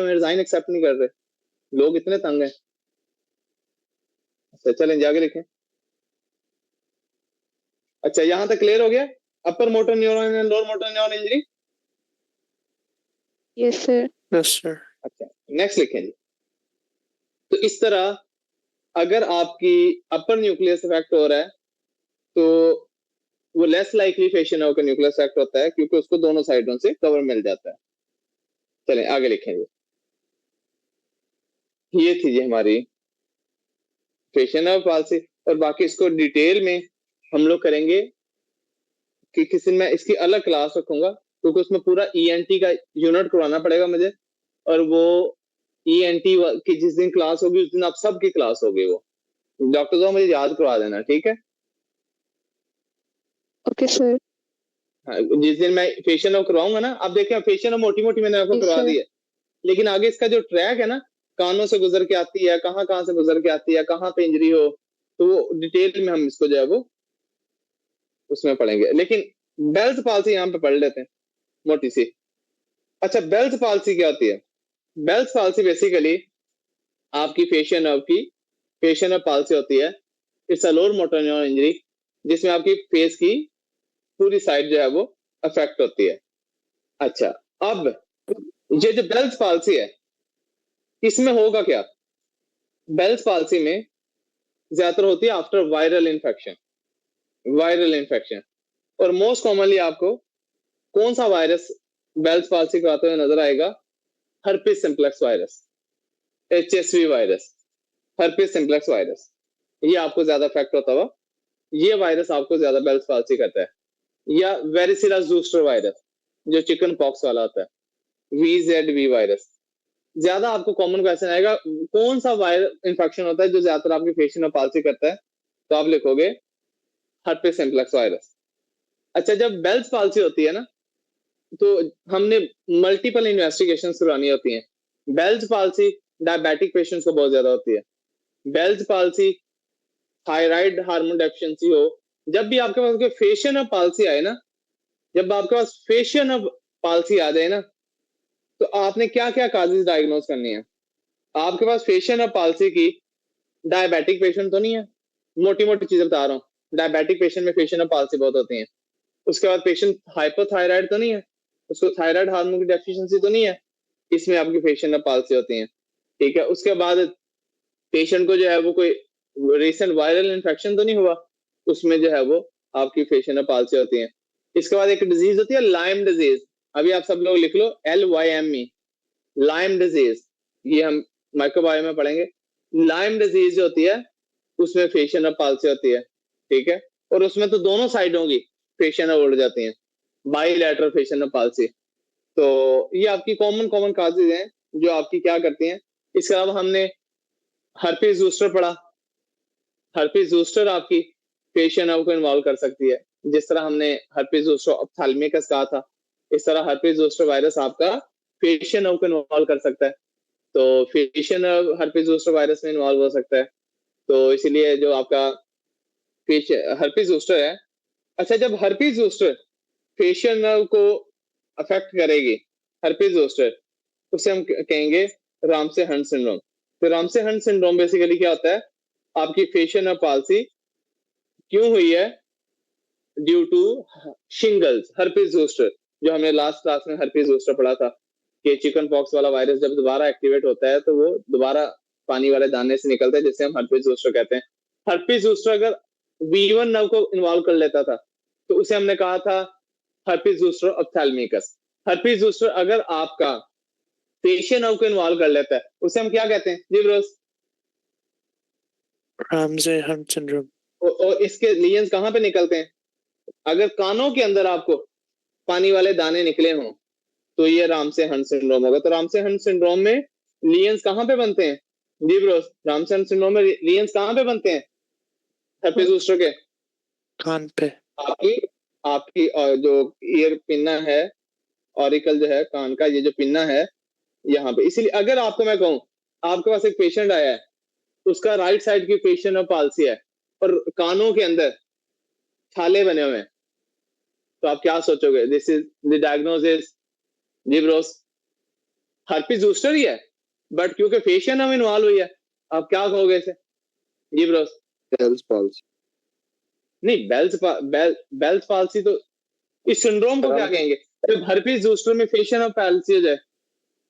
में resign accept नहीं कर रहे, लोग इतने तंग हैं। अच्छा चलें आगे लिखें। अच्छा यहां तक क्लियर हो गया, upper motor neuron and lower motor neuron injury. Yes sir. Yes sir. अच्छा नेक्स्ट लिखें जी। तो इस तरह अगर आपकी अपर न्यूक्लियस इफेक्ट हो रहा है तो वो लेस लाइकली फेशियल नर्व का न्यूक्लियस इफेक्ट होता है, क्योंकि उसको दोनों साइडों से कवर मिल जाता है। चलें आगे लिखेंगे। ये थी जी हमारी फेशियल नर्व पाल्सी, और बाकी इसको डिटेल में हम लोग करेंगे कि किसी मैं इसकी अलग क्लास रखूंगा, क्योंकि उसमें पूरा ईएनटी का यूनिट करवाना पड़ेगा मुझे, और वो ईएनटी की जिस दिन क्लास होगी उस दिन आप सबकी क्लास होगी। वो डॉक्टर साहब मुझे याद करवा देना, ठीक है? Okay sir. हाँ, जिस दिन मैं फेशियल नर्व करवाऊंगा ना, आप देखें फेशियल नर्व मोटी मोटी मैंने आपको यस करवा सर। दी है, लेकिन आगे इसका जो ट्रैक है ना, कानों से गुजर के आती है, कहाँ कहाँ से गुजर के आती है, कहाँ पे इंजरी हो, तो वो डिटेल में हम इसको जो है वो उसमें पढ़ेंगे। लेकिन बेल्स पाल्सी यहाँ पे पढ़ लेते हैं मोटी सी। अच्छा बेल्स पाल्सी क्या होती है? बेल्स पाल्सी बेसिकली आपकी फेशियल नर्व की फेशियल नर्व पाल्सी होती है। It's a lower motor neuron injury, जिसमें आपकी फेस की पूरी साइड जो है वो अफेक्ट होती है। अच्छा अब ये जो बेल्स पाल्सी है इसमें होगा क्या? बेल्स पाल्सी में ज्यादातर होती है after viral infection. Viral infection, और मोस्ट कॉमनली आपको कौन सा वायरस बेल्स पाल्सी को आते हुए नजर आएगा? Herpes simplex virus, HSV virus, herpes simplex virus, ये आपको ज्यादा अफेक्ट होता हुआ, ये वायरस आपको ज्यादा बेल्स पाल्सी करता है। या वेरिसिला जूस्टर वायरस जो चिकन पॉक्स वाला होता है, VZV वायरस। ज्यादा आपको कॉमन क्वेश्चन आएगा कौन सा वायरल इन्फेक्शन होता है जो ज्यादातर आपकी फेशियल में पाल्सी करता है, तो आप लिखोगे हर्पिस सिम्प्लेक्स वायरस। अच्छा जब बेल्स पाल्सी होती है ना, तो हमने मल्टीपल इन्वेस्टिगेशन करवानी होती हैं। बेल्स पाल्सी डायबिटिक पेशेंट्स को बहुत ज्यादा होती है। Bell's palsy thyroid hormone deficiency हो, जब भी आपके पास फेशियल में पाल्सी आए ना, जब आपके पास फेशियल में पाल्सी आ जाए ना, तो आपने क्या क्या काजेज डायग्नोज करनी है? आपके पास फेशियल में पाल्सी की डायबिटिक पेशेंट तो नहीं है, मोटी मोटी चीजें बता रहा हूँ। डायबिटिक पेशेंट में फेशियल में पाल्सी बहुत होती है। उसके बाद पेशेंट हाइपोथायराइड तो नहीं है, उसको थायराइड हार्मोन की डेफिशिएंसी तो नहीं है, इसमें आपकी फेशियल में पाल्सी होती है। ठीक है, उसके बाद पेशेंट को जो है वो कोई रिसेंट वायरल इन्फेक्शन तो नहीं हुआ, उसमें जो है वो आपकी फेशियल में पाल्सी होती है। इसके बाद एक डिजीज होती है लाइम डिजीज, अभी आप सब लोग लिख लो LYME, लाइम डिजीज, ये हम माइक्रोबायो में पढ़ेंगे। लाइम डिजीज जो होती है उसमें फेशियल में पाल्सी होती है, ठीक है, और उसमें तो दोनों साइडों की फेशियल में उड़ जाती हैं, बाइलैटरल फेशियल में पाल्सी। तो ये आपकी कॉमन कॉमन काजेज हैं जो आपकी क्या करती हैं। इसके अलावा हमने हर्पीज जूस्टर पढ़ा। हर्पीज जूस्टर आपकी फेशियल नर्व को इन्वॉल्व कर सकती है, जिस तरह हमने हर्पीज जूस्टर ऑप्थेल्मिकस कहा था, इस तरह हर्पीज जूस्टर वायरस आपका फेशियल नर्व को इन्वॉल्व कर सकता है। तो facial nerve herpes zoster virus में इन्वॉल्व हो सकता है, तो इसीलिए जो आपका हर्पीज जूस्टर है। अच्छा जब हर्पीज जूस्टर फेशियल नर्व को अफेक्ट करेगी, हर्पीज जूस्टर, उसे हम कहेंगे रामसे हंट सिंड्रोम। तो रामसे हंट सिंड्रोम बेसिकली क्या होता है? आपकी फेशियल नर्व पाल्सी क्यों हुई है? Due to shingles, herpes zoster, जो हमने लास्ट क्लास में हर्पीज जोस्टर पढ़ा था कि चिकन पॉक्स वाला वायरस जब दोबारा एक्टिवेट होता है तो वो दोबारा पानी वाले दाने से निकलता है, जिसे हम हर्पीज जोस्टर कहते हैं। हर्पीज जोस्टर अगर V1 नर्व को इन्वॉल्व कर लेता था तो उसे हमने कहा था हर्पीज जोस्टर ऑप्थेल्मिकस। हर्पीज जोस्टर अगर आपका फेशियल नर्व को इन्वॉल्व कर लेता है उसे हम क्या कहते हैं जी ब्रोस? Ramsay Hunt syndrome. और इसके लीजन्स कहाँ पे निकलते हैं? अगर कानों के अंदर आपको पानी वाले दाने निकले हों तो ये रामसे हंट सिंड्रोम होगा। तो रामसे हंट सिंड्रोम में लीजन्स कहाँ पे बनते हैं जी ब्रोस? रामसे हंट सिंड्रोम में लीजन्स कहाँ पे बनते हैं हर्पीज जोस्टर के? कान पे। आपकी आपकी जो ईयर पिन्ना है, ऑरिकल जो है कान का, ये जो पिन्ना है यहाँ पे। इसीलिए अगर आपको मैं कहूँ आपके पास एक पेशेंट आया है, उसका राइट साइड की फेशियल में पाल्सी है और कानों के अंदर छाले बने हुए हैं, तो आप क्या सोचोगे? दिस इज द डायग्नोसिस जी ब्रोस? हर्पिस जूस्टर ही है, बट क्योंकि फेशियल हम इन्वॉल्व हुई है, आप क्या कहोगे इसे? जी ब्रोस। Bell's palsy. नहीं, बेल्स पाल्सी तो इस सिंड्रोम को क्या कहेंगे जब हर्पिस जूस्टर में फेशियल और पैल्सी हो जाए?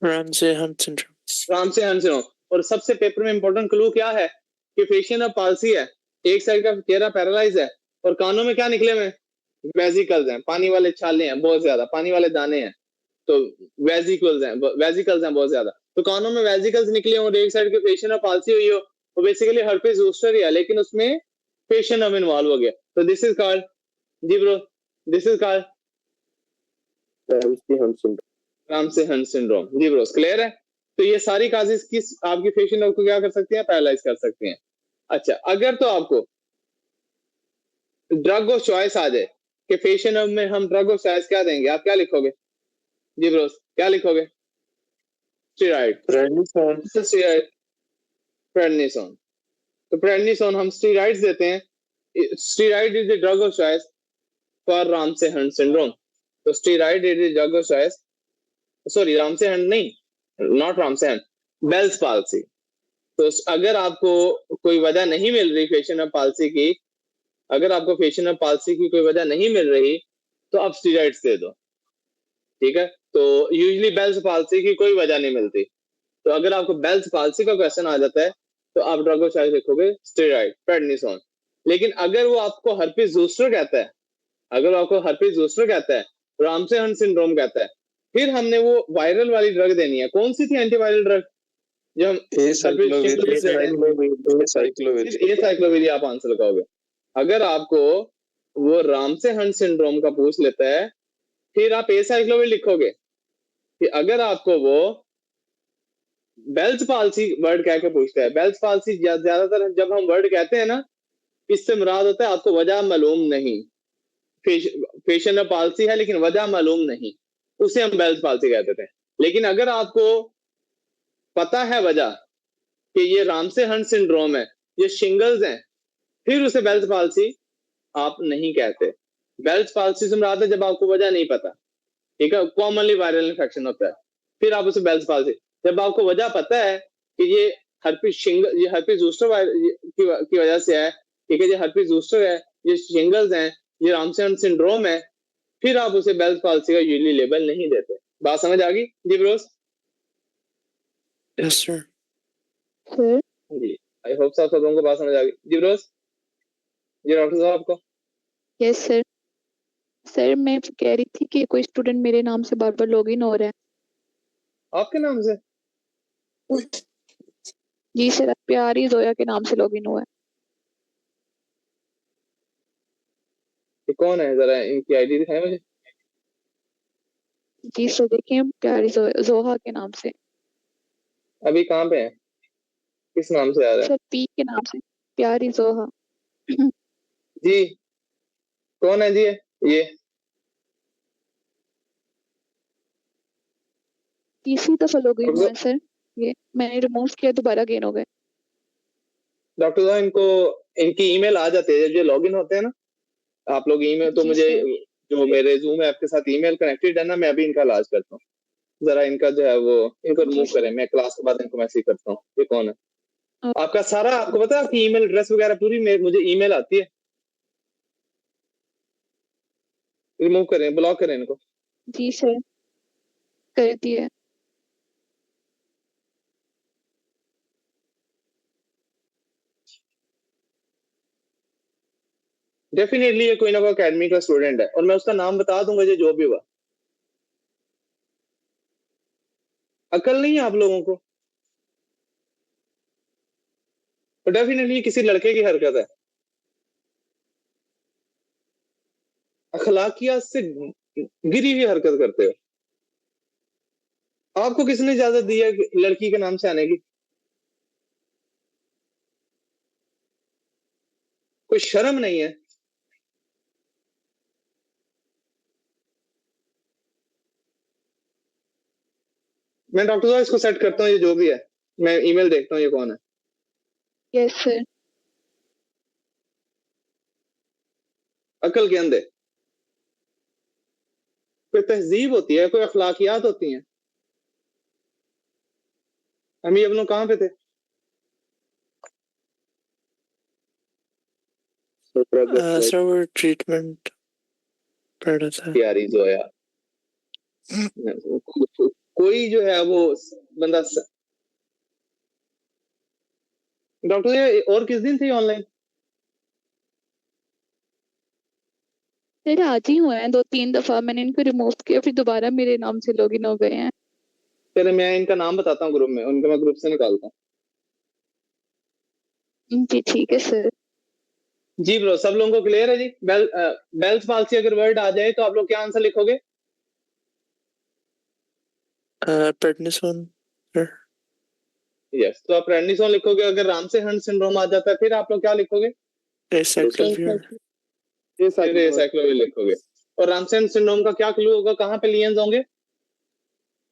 Ramsay-Hunt syndrome. Ramsay Hunt syndrome. और सबसे पेपर में इंपॉर्टेंट क्लू क्या है कि फेशियल और पाल्सी है, एक साइड का चेहरा पैरालाइज है, और कानों में क्या निकले हुए हैं? वेजिकल्स हैं, पानी वाले छाले हैं बहुत ज्यादा, पानी वाले दाने हैं, तो वेजिकल्स हैं बहुत ज्यादा, तो कानों में वेजिकल्स निकले हो और एक साइड के फेशियल और पाल्सी हुई हो, तो बेसिकली हर्पिस जूस्टर ही है, लेकिन उसमें फेशियल अब इन्वॉल्व हो गया, तो दिस इज कॉल्ड, जी bro, this is called Ramsay Hunt syndrome. जी ब्रो, क्लियर है? तो ये सारी काजेस किस आपकी फेशियल नर्व को क्या कर सकती हैं? पैरालाइज कर सकती हैं। अच्छा, अगर तो आपको ड्रग ऑफ चॉइस आ जाए कि फेशियल नर्व में हम ड्रग ऑफ चॉइस क्या देंगे, आप क्या लिखोगे? जी ब्रोस, क्या लिखोगे? Steroid, prednisone. Steroid, prednisone. तो प्रेडनिसोन हम स्टेरॉइड्स देते हैं। Steroid is the drug of choice for Ramsay Hunt syndrome. तो steroid is the drug of choice, sorry Ramsay Hunt नहीं, not Ramsay Hunt, Bell's palsy. तो अगर आपको कोई वजह नहीं मिल रही फेशियल नर्व पाल्सी की, अगर आपको फेशियल नर्व पाल्सी की कोई वजह नहीं मिल रही, तो आप स्टेरॉइड्स दे दो, ठीक है? तो यूजुअली बेल्स पाल्सी की कोई वजह नहीं मिलती, तो अगर आपको बेल्स पाल्सी का क्वेश्चन आ जाता है तो आप ड्रग ऑफ चॉइस लिखोगे स्टेरॉइड, प्रेडनिसोन। लेकिन अगर वो आपको हर्पिस जूस्टर कहता है, अगर आपको हर्पिस जूस्टर कहता है, रामसे हंट सिंड्रोम कहता है, फिर हमने वो वायरल वाली ड्रग देनी है। कौन सी थी एंटीवायरल ड्रग जो हम साइक्लोविर आप आंसर लगाओगे? अगर आपको वो रामसे हंट सिंड्रोम का पूछ लेता है, फिर आप एसाइक्लोविर लिखोगे। कि अगर आपको वो बेल्स पाल्सी वर्ड कह के पूछता है, बेल्स पाल्सी ज्यादातर जब हम वर्ड कहते हैं ना, इससे मुराद होता है आपको वजह मालूम नहीं, फेशियल नर्व पाल्सी है लेकिन वजह मालूम नहीं, उसे हम बेल्स पाल्सी कहते थे। लेकिन अगर आपको पता है वजह कि ये रामसे हंट सिंड्रोम है, ये शिंगल्स हैं, फिर उसे बेल्स पाल्सी आप नहीं कहते। बेल्स पाल्सी से मुराद है जब आपको वजह नहीं पता, ठीक है? कॉमनली वायरल इन्फेक्शन होता है, फिर आप उसे बेल्स पाल्सी। जब आपको वजह पता है कि ये हर्पिस जूस्टर की वजह से है, ठीक है, ये हर्पिस जूस्टर है, ये शिंगल्स हैं, ये रामसे हंट सिंड्रोम है, फिर आप उसे बेल्स पाल्सी का यूजुअली लेबल नहीं देते। बात समझ आ गई जी ब्रोस? Yes, sir. सर जी, आई होप सब लोगों को बात समझ आ गई जी ब्रोस? जी डॉक्टर साहब आपको? Yes sir. सर मैं कह रही थी कि कोई स्टूडेंट मेरे नाम से बार बार लॉगिन हो रहा है। आपके नाम से? जी सर, प्यारी जोया के नाम से लॉगिन हुआ है। ये कौन है, जरा इनकी आईडी दिखाएं मुझे। जी सर, देखिए प्यारी जोहा के नाम से। अभी कहाँ पे है, किस नाम से आ रहा है? सर पी के नाम से, प्यारी जोहा। जी कौन है जी ये? तीसरी दफा लॉगिन हुआ है सर, ये मैंने रिमूव किया, दोबारा गेन हो गए। डॉक्टर साहब इनको, इनकी ईमेल आ जाती है जब ये लॉगिन होते हैं ना, आप लोग ईमेल, तो जी मुझे सर। जो मेरे जूम ऐप के साथ ईमेल कनेक्टेड है ना, मैं अभी इनका इलाज करता हूँ, जरा इनका जो है वो इनको जी रिमूव सर। करें, मैं क्लास के बाद इनको मैसेज करता हूँ। ये कौन है? और- आपका सारा, आपको पता है आपकी ईमेल एड्रेस वगैरह पूरी मुझे ईमेल आती है। रिमूव करें, ब्लॉक करें इनको। जी सर, कर दिया। डेफिनेटली ये कोई ना कोई अकेडमी का स्टूडेंट है, और मैं उसका नाम बता दूंगा जो भी हुआ। अकल नहीं है आप लोगों को? तो डेफिनेटली किसी लड़के की हरकत है, अखलाकियात से गिरी हुई हरकत करते हो। आपको किसने इजाजत दी है लड़की के नाम से आने की? कोई शर्म नहीं है? मैं डॉक्टर साहब इसको सेट करता हूँ, ये जो भी है, मैं ईमेल देखता हूँ ये कौन है। Yes sir. अकल के अंधे। कोई तहजीब होती है, कोई अखलाकियात होती हैं। हम लोग कहाँ पे थे? Sir, वो treatment पढ़ रहा था. यार जोया कोई जो है वो बंदा डॉक्टर ये और किस दिन थी ऑनलाइन? सर आज ही हुए हैं 2-3 दफा, मैंने इनको रिमूव किया फिर दोबारा मेरे नाम से लॉगिन हो गए हैं। चलो मैं इनका नाम बताता हूँ ग्रुप में, उनका मैं ग्रुप से निकालता हूँ। जी ठीक है सर। जी ब्रो, सब लोगों को क्लियर है जी? बेल्स पाल्सी अगर वर्ड आ जाए तो आप लोग क्या आंसर लिखोगे? Prednisone, sir. यस, तो आप प्रेडनिसोन लिखोगे। अगर रामसे-हंट सिंड्रोम आ जाता है फिर आप लोग क्या लिखोगे? Acyclovir. फिर एसाइक्लोविर लिखोगे। और रामसे-हंट सिंड्रोम का क्या क्लू होगा, कहाँ पे लियंस होंगे?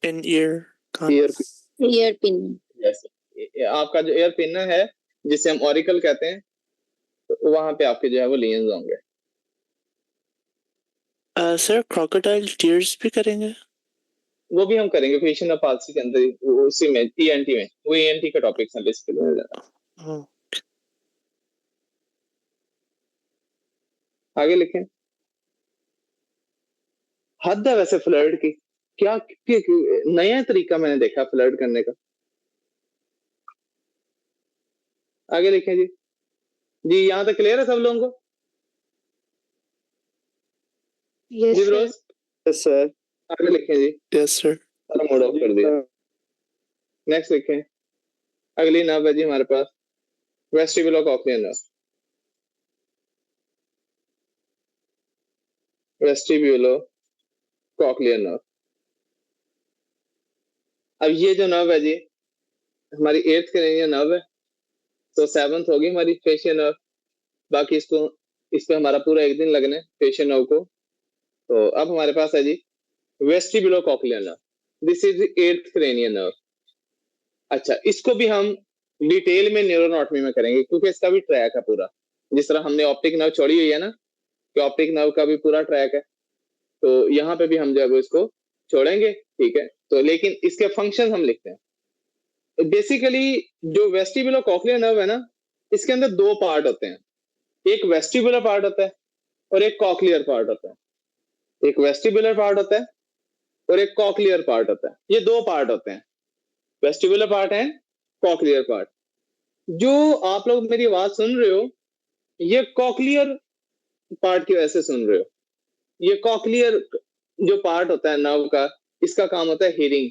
In ear. Year pin. Yes, आपका जो एयर पिन है जिसे हम ऑरिकल कहते हैं, तो वहां पे आपके जो है वो लियंस होंगे। Sir, crocodile tears भी करेंगे? वो भी हम करेंगे फेशियल पाल्सी के अंदर, उसी में ईएनटी में, वो ईएनटी का टॉपिक है बेसिकली। Oh. आगे लिखें। हद है वैसे फ्लर्ट की, क्या नया तरीका मैंने देखा फ्लर्ट करने का। आगे लिखें जी। जी यहाँ तक क्लियर है सब लोगों को? यस जी सर। ब्रोस? Yes sir. आगे लिखें जी। Yes, sir. सारा मोड ऑफ कर दिया। नेक्स्ट लिखें। अगली नर्व है जी हमारे पास vestibulo cochlear nerve. Vestibulo cochlear nerve. अब ये जो नर्व है जी हमारी 8th क्रेनियल नर्व है, तो 7th होगी हमारी फेशियल नर्व। बाकी इस पे हमारा पूरा एक दिन लगना है फेशियल नर्व को। तो अब हमारे पास है जी vestibulo cochlear nerve, this is the 8th cranial nerve. अच्छा, इसको भी हम डिटेल में न्यूरोनॉटमी में करेंगे क्योंकि इसका भी ट्रैक है पूरा, जिस तरह हमने ऑप्टिक नर्व छोड़ी हुई है ना, कि ऑप्टिक नर्व का भी पूरा ट्रैक है, तो यहाँ पे भी हम जो है वो इसको छोड़ेंगे। ठीक है, तो लेकिन इसके फंक्शन हम लिखते हैं। बेसिकली जो वेस्टिबुलर कॉक्लियर नर्व है ना, इसके अंदर दो पार्ट होते हैं, एक वेस्टिबुलर पार्ट होता है और एक कॉक्लियर पार्ट होता है। एक वेस्टिबुलर पार्ट होता है और एक कॉक्लियर पार्ट होता है, ये दो पार्ट होते हैं, vestibular part and cochlear part. जो आप लोग मेरी आवाज सुन रहे हो ये कॉक्लियर पार्ट की वजह से सुन रहे हो। ये कॉक्लियर जो पार्ट होता है नर्व का, इसका काम होता है हियरिंग,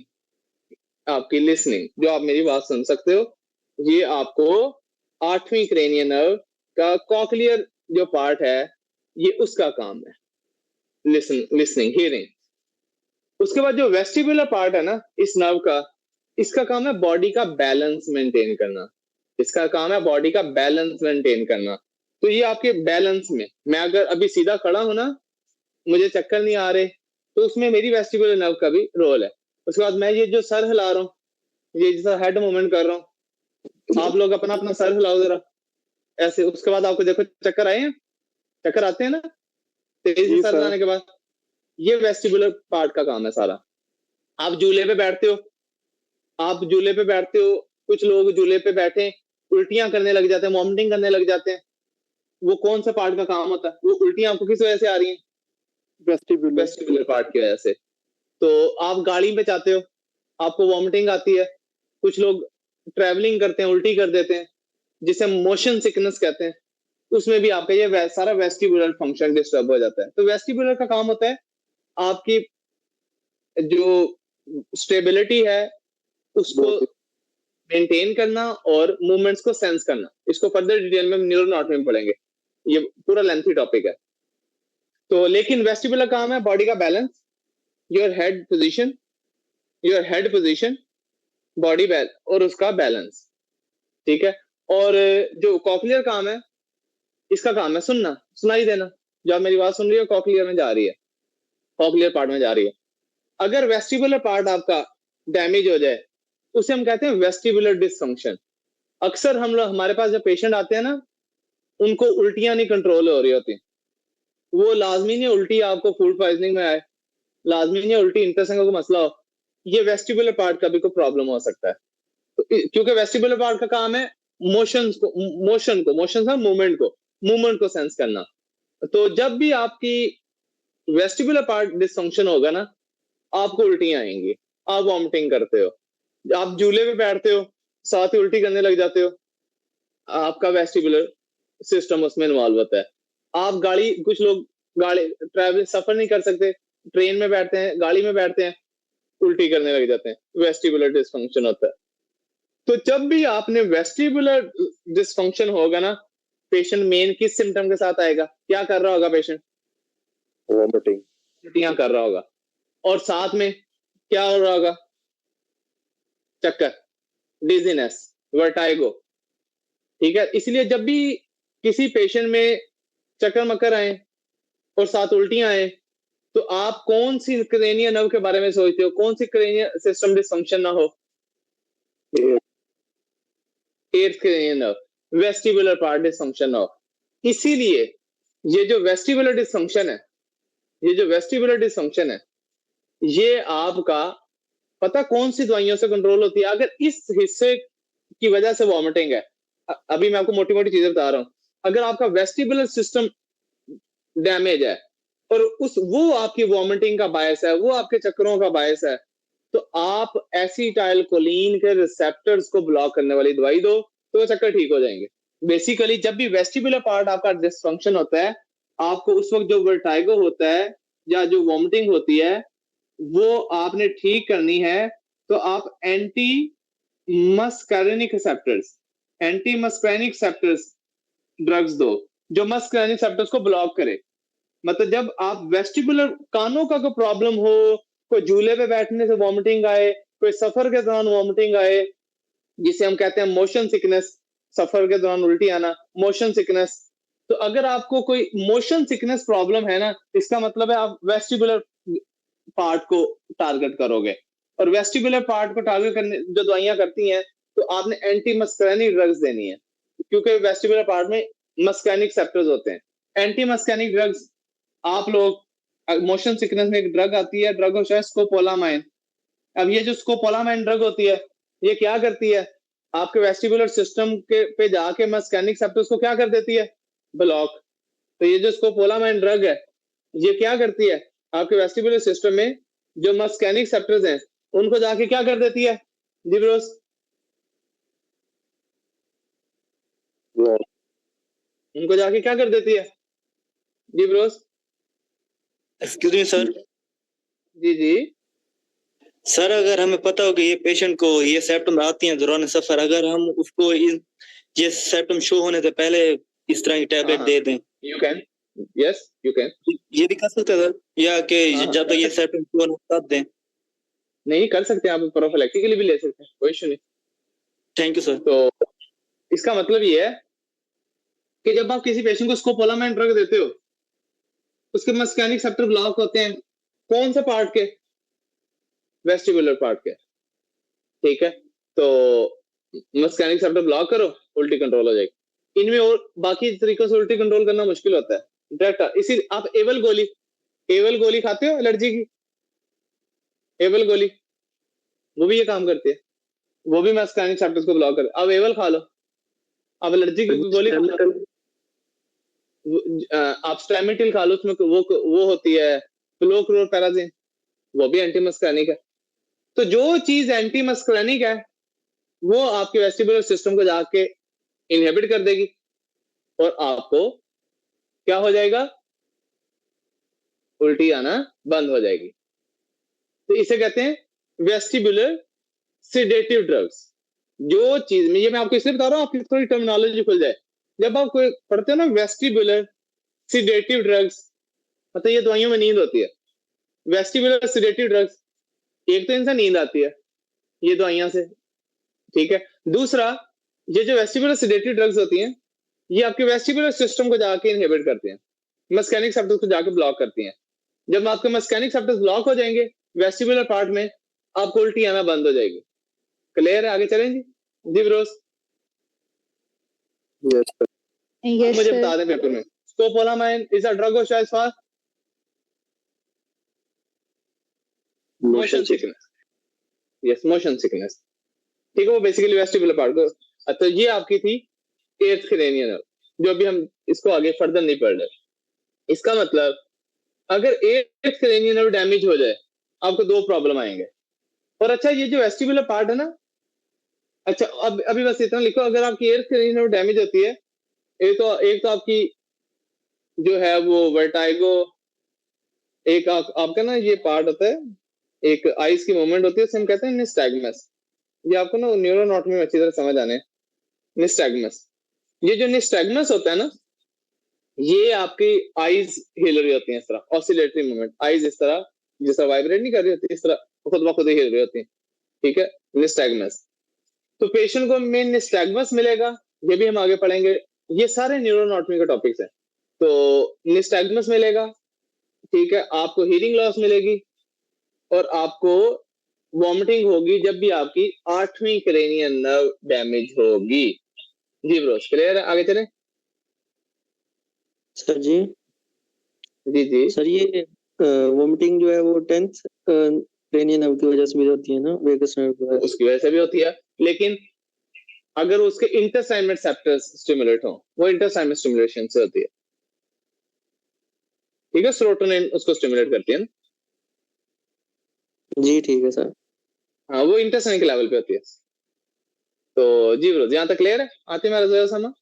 आपकी लिसनिंग, जो आप मेरी बात सुन सकते हो। ये आपको 8वीं क्रेनियल नर्व का कॉक्लियर जो पार्ट है ये उसका काम है, लिसनिंग, हियरिंग। उसके बाद जो वेस्टिबुलर पार्ट है ना इस नर्व का, इसका काम है बॉडी का बैलेंस मेंटेन करना। इसका काम है बॉडी का बैलेंस मेंटेन करना। तो ये आपके बैलेंस में, मैं अगर अभी सीधा खड़ा हूं ना, मुझे चक्कर नहीं आ रहे, तो उसमें मेरी वेस्टिबुलर नर्व का भी रोल है। उसके बाद मैं ये जो सर हिला रहा हूँ, ये जैसा हेड मूवमेंट कर रहा हूँ, आप लोग अपना अपना सर हिलाओ जरा ऐसे। उसके बाद आपको देखो चक्कर आए हैं, चक्कर आते हैं ना तेजी से सर हिलाने के बाद, ये वेस्टिबुलर पार्ट का काम है सारा। आप झूले पे बैठते हो, आप झूले पे बैठते हो, कुछ लोग झूले पे बैठे उल्टियां करने लग जाते हैं, वॉमिटिंग करने लग जाते हैं, वो कौन सा पार्ट का काम होता है? वो उल्टियां आपको किस वजह से आ रही हैं? वेस्टिबुलर पार्ट की वजह से। तो आप गाड़ी पे जाते हो, आपको वॉमिटिंग आती है, कुछ लोग ट्रैवलिंग करते हैं उल्टी कर देते हैं, जिसे मोशन सिकनेस कहते हैं, उसमें भी आपका ये सारा वेस्टिबुलर फंक्शन डिस्टर्ब हो जाता है। तो वेस्टिबुलर का काम होता है आपकी जो स्टेबिलिटी है उसको मेंटेन करना और मूवमेंट्स को सेंस करना। इसको फर्दर डिटेल में न्यूरोनॉटमी में पढ़ेंगे, ये पूरा लेंथी टॉपिक है। तो लेकिन वेस्टिबुलर काम है बॉडी का balance, your head position, body balance और उसका बैलेंस। ठीक है, और जो कॉक्लियर काम है, इसका काम है सुनना, सुनाई देना। जो आप मेरी बात सुन रही है कॉक्लियर में जा रही है, कॉक्लियर पार्ट में जा रही है। अगर वेस्टिबुलर पार्ट आपका डैमेज हो जाए उसे हम कहते हैं वेस्टिबुलर डिसफंक्शन। अक्सर हम लोग, हमारे पास जब पेशेंट आते हैं ना, उनको उल्टियां नहीं कंट्रोल हो रही होती। वो लाजमी नहीं उल्टी आपको फूड पॉइजनिंग में आए, लाजमी नहीं उल्टी इंटेस्टाइन का कोई मसला हो, ये वेस्टिबुलर पार्ट का भी कोई प्रॉब्लम हो सकता है। तो क्योंकि वेस्टिबुलर पार्ट का काम है मोशन मूवमेंट को सेंस करना। तो जब भी आपकी वेस्टिबुलर पार्ट डिसफंक्शन होगा ना, आपको उल्टियां आएंगी, आप वॉमिटिंग करते हो, आप झूले पे बैठते हो, साथ ही उल्टी करने लग जाते हो, आपका वेस्टिबुलर सिस्टम उसमें इन्वॉल्व होता है। आप कुछ लोग गाड़ी ट्रैवल सफर नहीं कर सकते, ट्रेन में बैठते हैं, गाड़ी में बैठते हैं, उल्टी करने लग जाते हैं, वेस्टिबुलर डिसफंक्शन होता है। तो जब भी आपने वेस्टिबुलर डिसफंक्शन होगा ना, पेशेंट मेन किस सिम्टम के साथ आएगा? क्या कर रहा होगा पेशेंट? वॉमिटिंग, उल्टियां कर रहा होगा, और साथ में क्या हो रहा होगा? चक्कर, डिजीनेस, वर्टाइगो। ठीक है, इसलिए जब भी किसी पेशेंट में चक्कर मक्कर आए और साथ उल्टियां आए, तो आप कौन सी क्रेनियल नर्व के बारे में सोचते हो? कौन सी क्रेनियल सिस्टम डिसफंक्शन ना हो? Eighth cranial nerve, vestibular part dysfunction ना हो। इसीलिए ये जो वेस्टिबुलर डिसफंक्शन है, ये आपका पता कौन सी दवाइयों से कंट्रोल होती है? अगर इस हिस्से की वजह से वॉमिटिंग है, अभी मैं आपको मोटी मोटी चीजें बता रहा हूं, अगर आपका वेस्टिबुलर सिस्टम डैमेज है और वो आपकी वॉमिटिंग का बायस है, वो आपके चक्करों का बायस है, तो आप एसिटाइलकोलिन के रिसेप्टर्स को ब्लॉक करने वाली दवाई दो, तो वो चक्कर ठीक हो जाएंगे। बेसिकली जब भी वेस्टिबुलर पार्ट आपका डिसफंक्शन होता है, आपको उस वक्त जो वर्टाइगो होता है या जो वॉमिटिंग होती है, वो आपने ठीक करनी है, तो आप एंटी मस्कैरिनिक रिसेप्टर्स ड्रग्स दो, जो मस्कैरिनिक रिसेप्टर्स को ब्लॉक करे। मतलब जब आप वेस्टिबुलर कानों का कोई प्रॉब्लम हो, कोई झूले पे बैठने से वॉमिटिंग आए, कोई सफर के दौरान वॉमिटिंग आए, जिसे हम कहते हैं मोशन सिकनेस, सफर के दौरान उल्टी आना, मोशन सिकनेस। तो अगर आपको कोई मोशन सिकनेस प्रॉब्लम है ना, इसका मतलब है आप वेस्टिबुलर पार्ट को टारगेट करोगे, और वेस्टिबुलर पार्ट को टारगेट करने जो दवाइयां करती हैं, तो आपने एंटी मस्कैरिनिक ड्रग्स देनी है, क्योंकि वेस्टिबुलर पार्ट में मस्कैनिक सेप्टर्स होते हैं। एंटी मस्कैनिक ड्रग्स आप लोग मोशन सिकनेस में एक ड्रग आती है, ड्रग होता है स्कोपोलामाइन। अब ये जो स्कोपोलामाइन ड्रग होती है, ये क्या करती है? आपके वेस्टिबुलर सिस्टम के पे जाके मस्कैनिक सेप्टर्स को क्या कर देती है? ब्लॉक। तो ये जो स्कोपोलामाइन ड्रग है, ये क्या करती है? आपके वेस्टिबुलर सिस्टम में जो मस्कैनिक सेप्टर्स हैं, उनको जाके क्या कर देती है? जी ब्रोस, उनको जाके क्या कर देती है? जी ब्रोस, एक्सक्यूज मी सर। जी जी। सर अगर हमें पता हो कि ये पेशेंट को ये सिम्टम आती हैं दौरान सफर, अगर हम उसको ये सिम्टम शो होने से पहले इस तरह की टैबलेट दे दें, you can, yes you can, ये भी कर सकते हैं सर, या कि हाँ, जब तक ये सिम्टम शो ना तब दें? नहीं कर सकते हैं, आप प्रोफिलैक्टिकली भी ले सकते हैं, कोई इशू नहीं। Thank you sir. तो इसका मतलब ये है कि जब आप किसी पेशेंट को स्कोपोलामाइन ड्रग देते हो, उसके मस्कैनिक सेप्टर ब्लॉक होते हैं, कौन से पार्ट के? वेस्टिबुलर पार्ट के। ठीक है, तो मस्कैनिक सेप्टर ब्लॉक करो, उल्टी कंट्रोल हो जाएगी। इनमें और बाकी तरीकों से उल्टी कंट्रोल करना मुश्किल होता है, डायरेक्ट। इसी आप एवल गोली खाते हो एलर्जी की? एवल गोली वो भी ये काम करती है, वो भी मस्कैनिक सेप्टर्स को ब्लॉक कर। अब एवल खा लो, अब एलर्जी की गोली खा लो, आप स्ट्रेमिटिल खा लो, उसमें वो होती है क्लोक्लोरपेराजिन, वो भी एंटी मस्कैनिक है। तो जो चीज एंटी मस्कैनिक है, वो आपके वेस्टिबुलर सिस्टम को जाके इनहिबिट कर देगी, और आपको क्या हो जाएगा? उल्टी आना बंद हो जाएगी। तो इसे कहते हैं वेस्टिबुलर सिडेटिव ड्रग्स। जो चीज में, ये मैं आपको इसलिए बता रहा हूं, आपकी थोड़ी टर्मिनोलॉजी खुल जाए। जब आप कोई पढ़ते हो ना वेस्टिबुलर सिडेटिव ड्रग्स, मतलब ये दवाइयों में नींद होती है। वेस्टिबुलर सिडेटिव ड्रग्स, एक तो इनसे नींद आती है ये दवाइयां से, ठीक है। दूसरा, ये जो वेस्टिबुलर सिडेटिव ड्रग्स होती हैं, ये आपके वेस्टिबुलर सिस्टम को जाके इनहिबिट करती हैं, मस्कैनिक सेप्टर्स को जाके ब्लॉक करती हैं। जब आपके मस्कैनिक सेप्टर्स ब्लॉक हो जाएंगे वेस्टिबुलर पार्ट में, आपको उल्टी आना बंद हो जाएगी। क्लियर है? आगे चलें जी। जी ब्रोस, Yes, मुझे sir. बता दें पेपर में, scopolamine is a drug of choice for motion sickness. Yes, motion sickness. ठीक है, वो बेसिकली वेस्टिबुलर पार्ट को। तो ये आपकी थी 8th क्रेनियल नर्व, जो अभी हम इसको आगे फर्दर नहीं पढ़ रहे। इसका मतलब अगर 8th क्रेनियल नर्व डैमेज हो जाए आपको 2 प्रॉब्लम आएंगे। और अच्छा ये जो वेस्टिबुलर पार्ट है ना, अच्छा अब अभी बस इतना लिखो, अगर आपकी 8th क्रेनियल नर्व डैमेज होती है, एक तो आपकी जो है वो वर्टाइगो, एक आपका ना ये पार्ट होता है, एक आइज की मूवमेंट होती है, उसे हम कहते हैं निस्टैग्मस। ये आपको ना न्यूरोनॉटमी में अच्छी तरह समझ आने, निस्टैग्मस। ये जो निस्टैग्मस होता है ना, ये आपकी आइज हिल रही होती है, इस तरह ऑसिलेटरी मूवमेंट, आइज इस तरह जिस तरह वाइब्रेट नहीं कर रही होती, इस तरह खुद ब खुद ही हिल रही होती है, ठीक है, निस्टैग्मस। तो पेशेंट को मेन निस्टैग्मस मिलेगा, ये भी हम आगे पढ़ेंगे, ये सारे न्यूरोनॉटमी के टॉपिक्स हैं। तो निस्टैग्मस मिलेगा, ठीक है, आपको हीरिंग लॉस मिलेगी, और आपको वॉमिटिंग होगी जब भी आपकी 8वीं क्रेनियल नर्व डैमेज होगी। जी ब्रोस, क्लियर है? आगे चलें। सर जी जी सर, ये वोमिटिंग जो है वो 10th क्रेनियल नर्व की वजह से भी होती है ना, वेगस नर्व की वजह से? उसकी वजह से भी होती है, लेकिन अगर उसके इंटरसाइनल सेप्टर्स स्टिमुलेट हो, वो इंटरसाइनल स्टिमुलेशन से होती है, ठीक है, सेरोटोनिन उसको स्टिमुलेट करती है ना। जी ठीक है सर। हाँ, वो इंटरसाइनल के लेवल पे होती है। तो जी ब्रो, यहाँ तक क्लियर है? आती मेरा जरा समझ।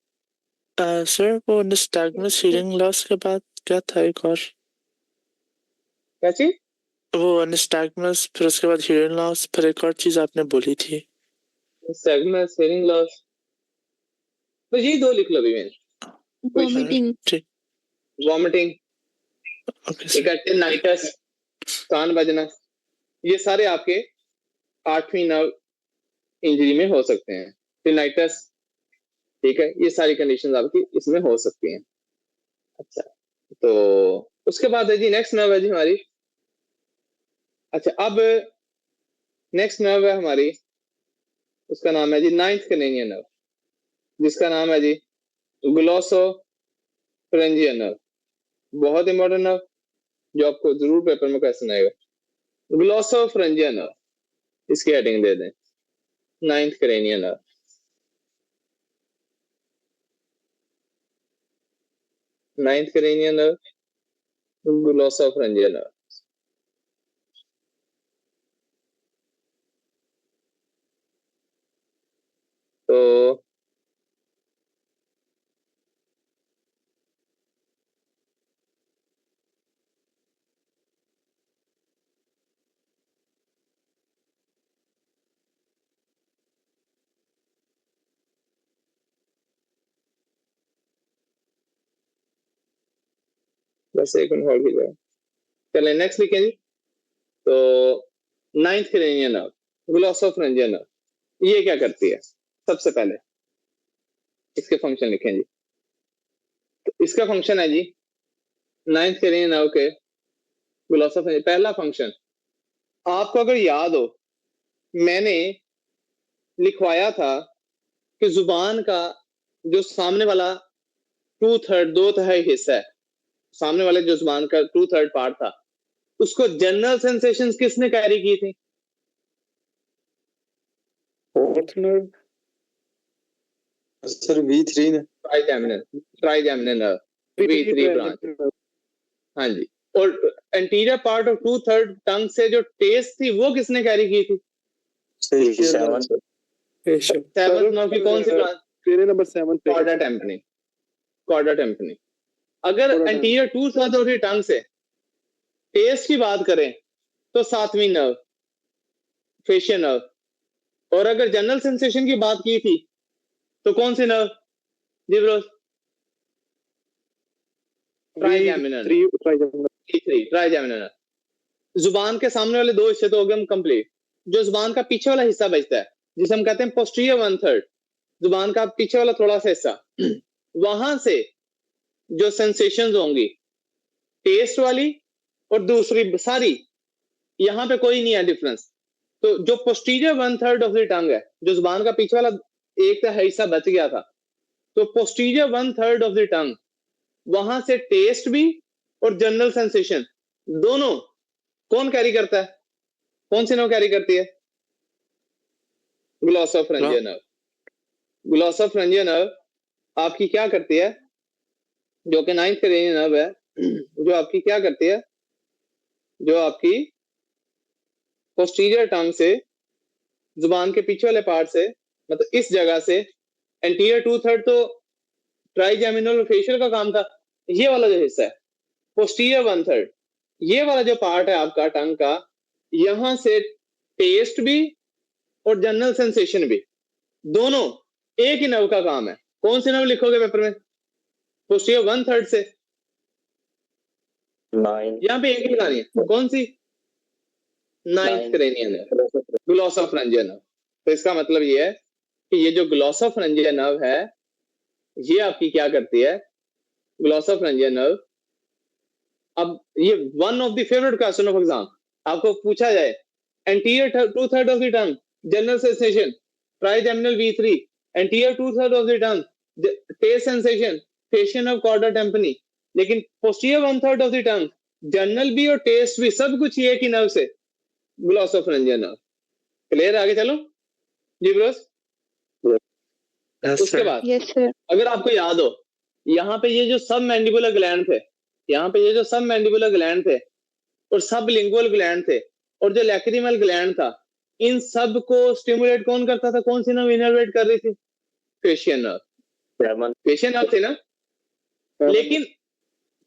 सर वो nystagmus hearing loss के बाद क्या था एक और? क्या चीज? वो nystagmus, फिर उसके बाद hearing loss, फिर एक और चीज आपने बोली थी। स्टैग्मस, हियरिंग लॉस, तो यही 2 लिख लो अभी मैंने। वॉमिटिंग, ठीक, वॉमिटिंग, ओके सर। टिनाइटस, कान बजना, ये सारे आपके 8वीं नर्व इंजरी में हो सकते हैं। टिनाइटस, ठीक है, ये सारी कंडीशंस आपकी इसमें हो सकती हैं। अच्छा, तो उसके बाद है जी नेक्स्ट नर्व है जी हमारी। अच्छा, अब नेक्स्ट नर्व है हमारी, उसका नाम है जी 9th क्रेनियल नर्व, जिसका नाम है जी ग्लोसोफरेंजियल नर्व। बहुत इंपॉर्टेंट नर्व, जो आपको जरूर पेपर में क्वेश्चन आएगा। ग्लोसोफरेंजियल नर्व, इसकी हेडिंग दे दें 9th cranial nerve. 9th cranial nerve, glossopharyngeal nerve। तो बस एक मिनट होल्ड कीजिएगा। चलिए नेक्स्ट लिखें जी। तो 9th cranial nerve, glossopharyngeal nerve, ये क्या करती है? सबसे पहले इसके फंक्शन लिखें जी। तो इसका फंक्शन है जी 9th cranial nerve के ग्लोसोफरेंजियल, पहला फंक्शन आपको अगर याद हो, मैंने लिखवाया था कि जुबान का जो सामने वाला 2/3 2/3 हिस्सा है, सामने वाले जो जुबान का 2/3 पार्ट था, उसको जनरल सेंसेशंस किसने कैरी की थी? फोर्थ नर्व सर, V3 ने। Trigeminal nerve, V3 branch. हाँ जी, और एंटीरियर पार्ट ऑफ 2/3 टंग से जो टेस्ट थी वो किसने कैरी की थी? सेवंथ नर्व की कौन सी branch? Number 7 chorda tympani. Chorda tympani. अगर एंटीरियर 2/3 ऑफ टंग से टेस्ट की बात करें तो 7वीं नर्व, फेशियल नर्व। और अगर जनरल सेंसेशन की बात की थी तो कौन सी नर्व? जी ब्रो, ट्राइजेमिनल। ट्राइजेमिनल। जुबान के सामने वाले 2 हिस्से तो हो गए हम कंप्लीट। जो जुबान का पीछे वाला हिस्सा बचता है, जिसे हम कहते हैं पोस्टीरियर 1/3, जुबान का पीछे वाला थोड़ा सा हिस्सा, वहां से जो सेंसेशंस होंगी, टेस्ट वाली और दूसरी सारी, यहां पे कोई नहीं है डिफरेंस। तो जो पोस्टीरियर 1/3 ऑफ द टंग है, जो जुबान का पीछे वाला एक हिस्सा बच गया था, तो पोस्टीरियर 1/3 ऑफ द टंग, वहां से टेस्ट भी और जनरल सेंसेशन दोनों कौन कैरी करता है? कौन सी नर्व कैरी करती है? ग्लॉसोफरेंजियल नर्व। ग्लॉसोफरेंजियल नर्व आपकी क्या करती है, जो कि 9th क्रेनियल नर्व है, जो आपकी क्या करती है, जो आपकी पोस्टीरियर टंग से जुबान के पीछे वाले पार्ट से, मतलब इस जगह से एंटीरियर 2/3 तो ट्राइजेमिनल फेशियल का काम था, ये वाला जो हिस्सा है पोस्टीरियर 1/3, ये वाला जो पार्ट है आपका टंग का, यहां से टेस्ट भी और जनरल सेंसेशन भी दोनों एक ही नर्व का काम है। कौन सी नर्व लिखोगे पेपर में? पोस्टीरियर 1/3 से, 9 यहाँ पे एक ही लगानी है, कौन सी? 9th cranial nerve, glossopharyngeal nerve. तो इसका मतलब ये है कि ये जो ग्लॉसोफरेंजियल नर्व है, ये आपकी क्या करती है, ग्लॉसोफरेंजियल नर्व। अब ये one of the favourite question of exam, आपको पूछा जाए anterior 2/3 of the tongue general sensation, trigeminal V3, anterior 2/3 of the tongue taste sensation, facial of chorda tympani, लेकिन posterior 1/3 of the tongue general भी और test भी सब कुछ ये की नर्व से, ग्लॉसोफरेंजियल नर्व। क्लियर? आगे चलो जी ब्रोस। उसके बाद यस सर। अगर आपको याद हो, यहाँ पे ये जो सब मैंडिबुलर ग्लैंड थे, यहाँ पे ये जो सब मैंडिबुलर ग्लैंड थे और सब लिंगुअल ग्लैंड थे और जो लैक्रिमल ग्लैंड था, इन सब को स्टिमुलेट कौन करता था? कौन सी नर्व इनर्वेट कर रही थी? Facial nerve. फेशियल नर्व थी ना। लेकिन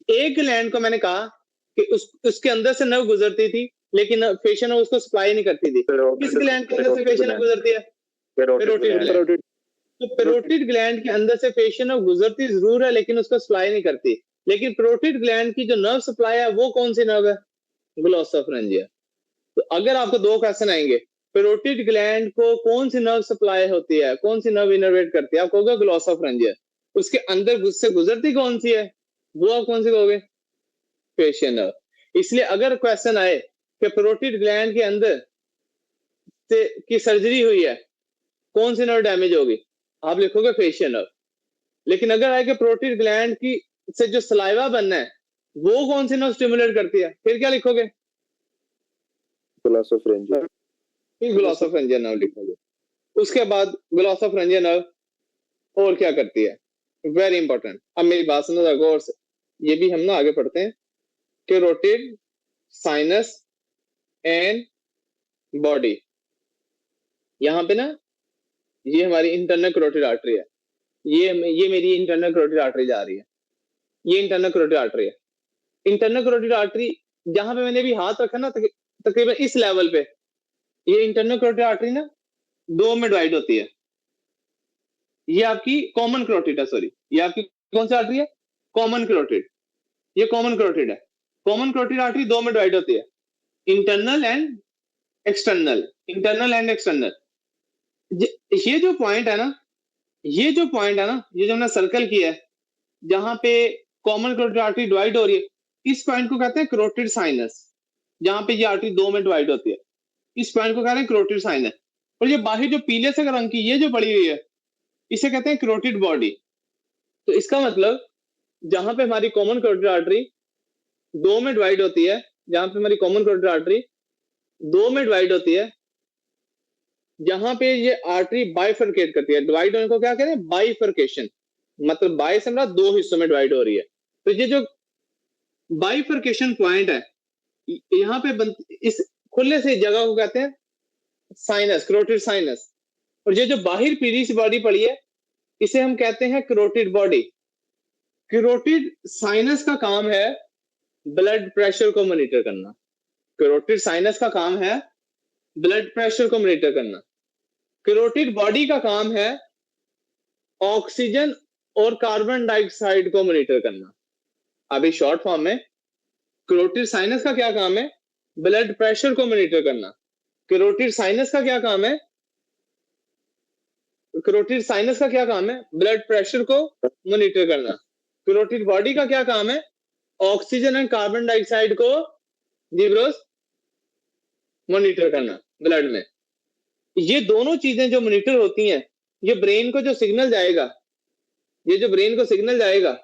एक ग्लैंड को मैंने कहा कि उसके अंदर से नर्व गुजरती थी, लेकिन फेशियल नर्व उसको सप्लाई नहीं करती थी। किस ग्लैंड के अंदर से फेशियल नर्व गुजरती है? Parotid gland. तो पैरोटिड ग्लैंड के अंदर से फेशियल नर्व गुजरती जरूर है, लेकिन उसको सप्लाई नहीं करती। लेकिन पैरोटिड ग्लैंड की जो नर्व सप्लाई है वो कौन सी नर्व है? ग्लॉसोफरेंजियल। तो अगर आपको दो क्वेश्चन आएंगे, पैरोटिड ग्लैंड को कौन सी नर्व सप्लाई होती है, कौन सी नर्व इनर्वेट करती है, आप कहोगे ग्लॉसोफरेंजियल। उसके अंदर से गुजरती कौन सी है, वो आप कौन सी कहोगे? Facial nerve. इसलिए अगर क्वेश्चन आए कि पैरोटिड ग्लैंड के अंदर से की सर्जरी हुई है, कौन सी नर्व डैमेज होगी, आप लिखोगे फेशियल नर्व। लेकिन अगर आए कि पैरोटिड ग्लैंड की से जो सलाइवा बनना है, वो कौन सी नर्व स्टिमुलेट करती है, फिर क्या लिखोगे? ग्लॉसोफरेंजियल। फिर ग्लॉसोफरेंजियल नर्व लिखोगे। उसके बाद ग्लॉसोफरेंजियल नर्व और क्या करती है, वेरी इंपॉर्टेंट। अब मेरी बात सुनो जरा गौर से, ये भी हम ना आगे पढ़ते हैं। Carotid, sinus and body. यहाँ पे ना ये हमारी इंटरनल कैरोटिड आर्टरी है, ये मेरी इंटरनल कैरोटिड आर्टरी जा रही है, ये इंटरनल कैरोटिड आर्टरी है। इंटरनल कैरोटिड आर्टरी जहां पे मैंने भी हाथ रखा ना, तकरीबन इस लेवल पे, ये इंटरनल कैरोटिड आर्टरी ना दो में डिवाइड होती है। ये आपकी कॉमन कैरोटिड है, सॉरी, ये आपकी कौन सी आर्टरी है? Common carotid. ये कॉमन कैरोटिड है। कॉमन कैरोटिड आर्टरी दो में डिवाइड होती है, internal and external. Internal and external. ये जो पॉइंट है ना, ये जो पॉइंट है ना, ये जो हमने सर्कल किया है, जहां पे कॉमन कैरोटिड आर्टरी डिवाइड हो रही है, इस पॉइंट को कहते हैं कैरोटिड साइनस। जहां पे ये आर्टरी दो में डिवाइड होती है, इस पॉइंट को कहते हैं कैरोटिड साइनस। और ये बाहर जो पीले से रंग की ये जो पड़ी हुई है, इसे कहते हैं कैरोटिड बॉडी। तो इसका मतलब जहां पे हमारी कॉमन कैरोटिड आर्टरी दो में डिवाइड होती है, जहां पे हमारी कॉमन कैरोटिड आर्टरी दो में डिवाइड होती है, जहां पे ये आर्टरी बाइफरकेट करती है, डिवाइड होने को क्या कहते हैं? बाइफरकेशन। मतलब बाई से मतलब दो हिस्सों में डिवाइड हो रही है। तो ये जो बाइफरकेशन पॉइंट है, यहाँ पे इस खुले से जगह को कहते हैं साइनस, कैरोटिड साइनस। और ये जो बाहर पीली सी बॉडी पड़ी है, इसे हम कहते हैं कैरोटिड बॉडी। कैरोटिड साइनस का काम है ब्लड प्रेशर को मॉनिटर करना। कैरोटिड साइनस का काम है ब्लड प्रेशर को मॉनिटर करना। कैरोटिड बॉडी का काम है ऑक्सीजन और कार्बन डाइऑक्साइड को मॉनिटर करना। अभी शॉर्ट फॉर्म में कैरोटिड साइनस का क्या काम है? ब्लड प्रेशर को मॉनिटर करना। कैरोटिड साइनस का क्या काम है? कैरोटिड साइनस का क्या काम है? ब्लड प्रेशर को मॉनिटर करना। कैरोटिड बॉडी का क्या काम है? ऑक्सीजन एंड कार्बन डाइऑक्साइड को जीब्रोस मॉनिटर करना ब्लड में। ये दोनों चीजें जो मॉनिटर होती हैं, ये ब्रेन को जो सिग्नल जाएगा, ये जो ब्रेन को सिग्नल जाएगा,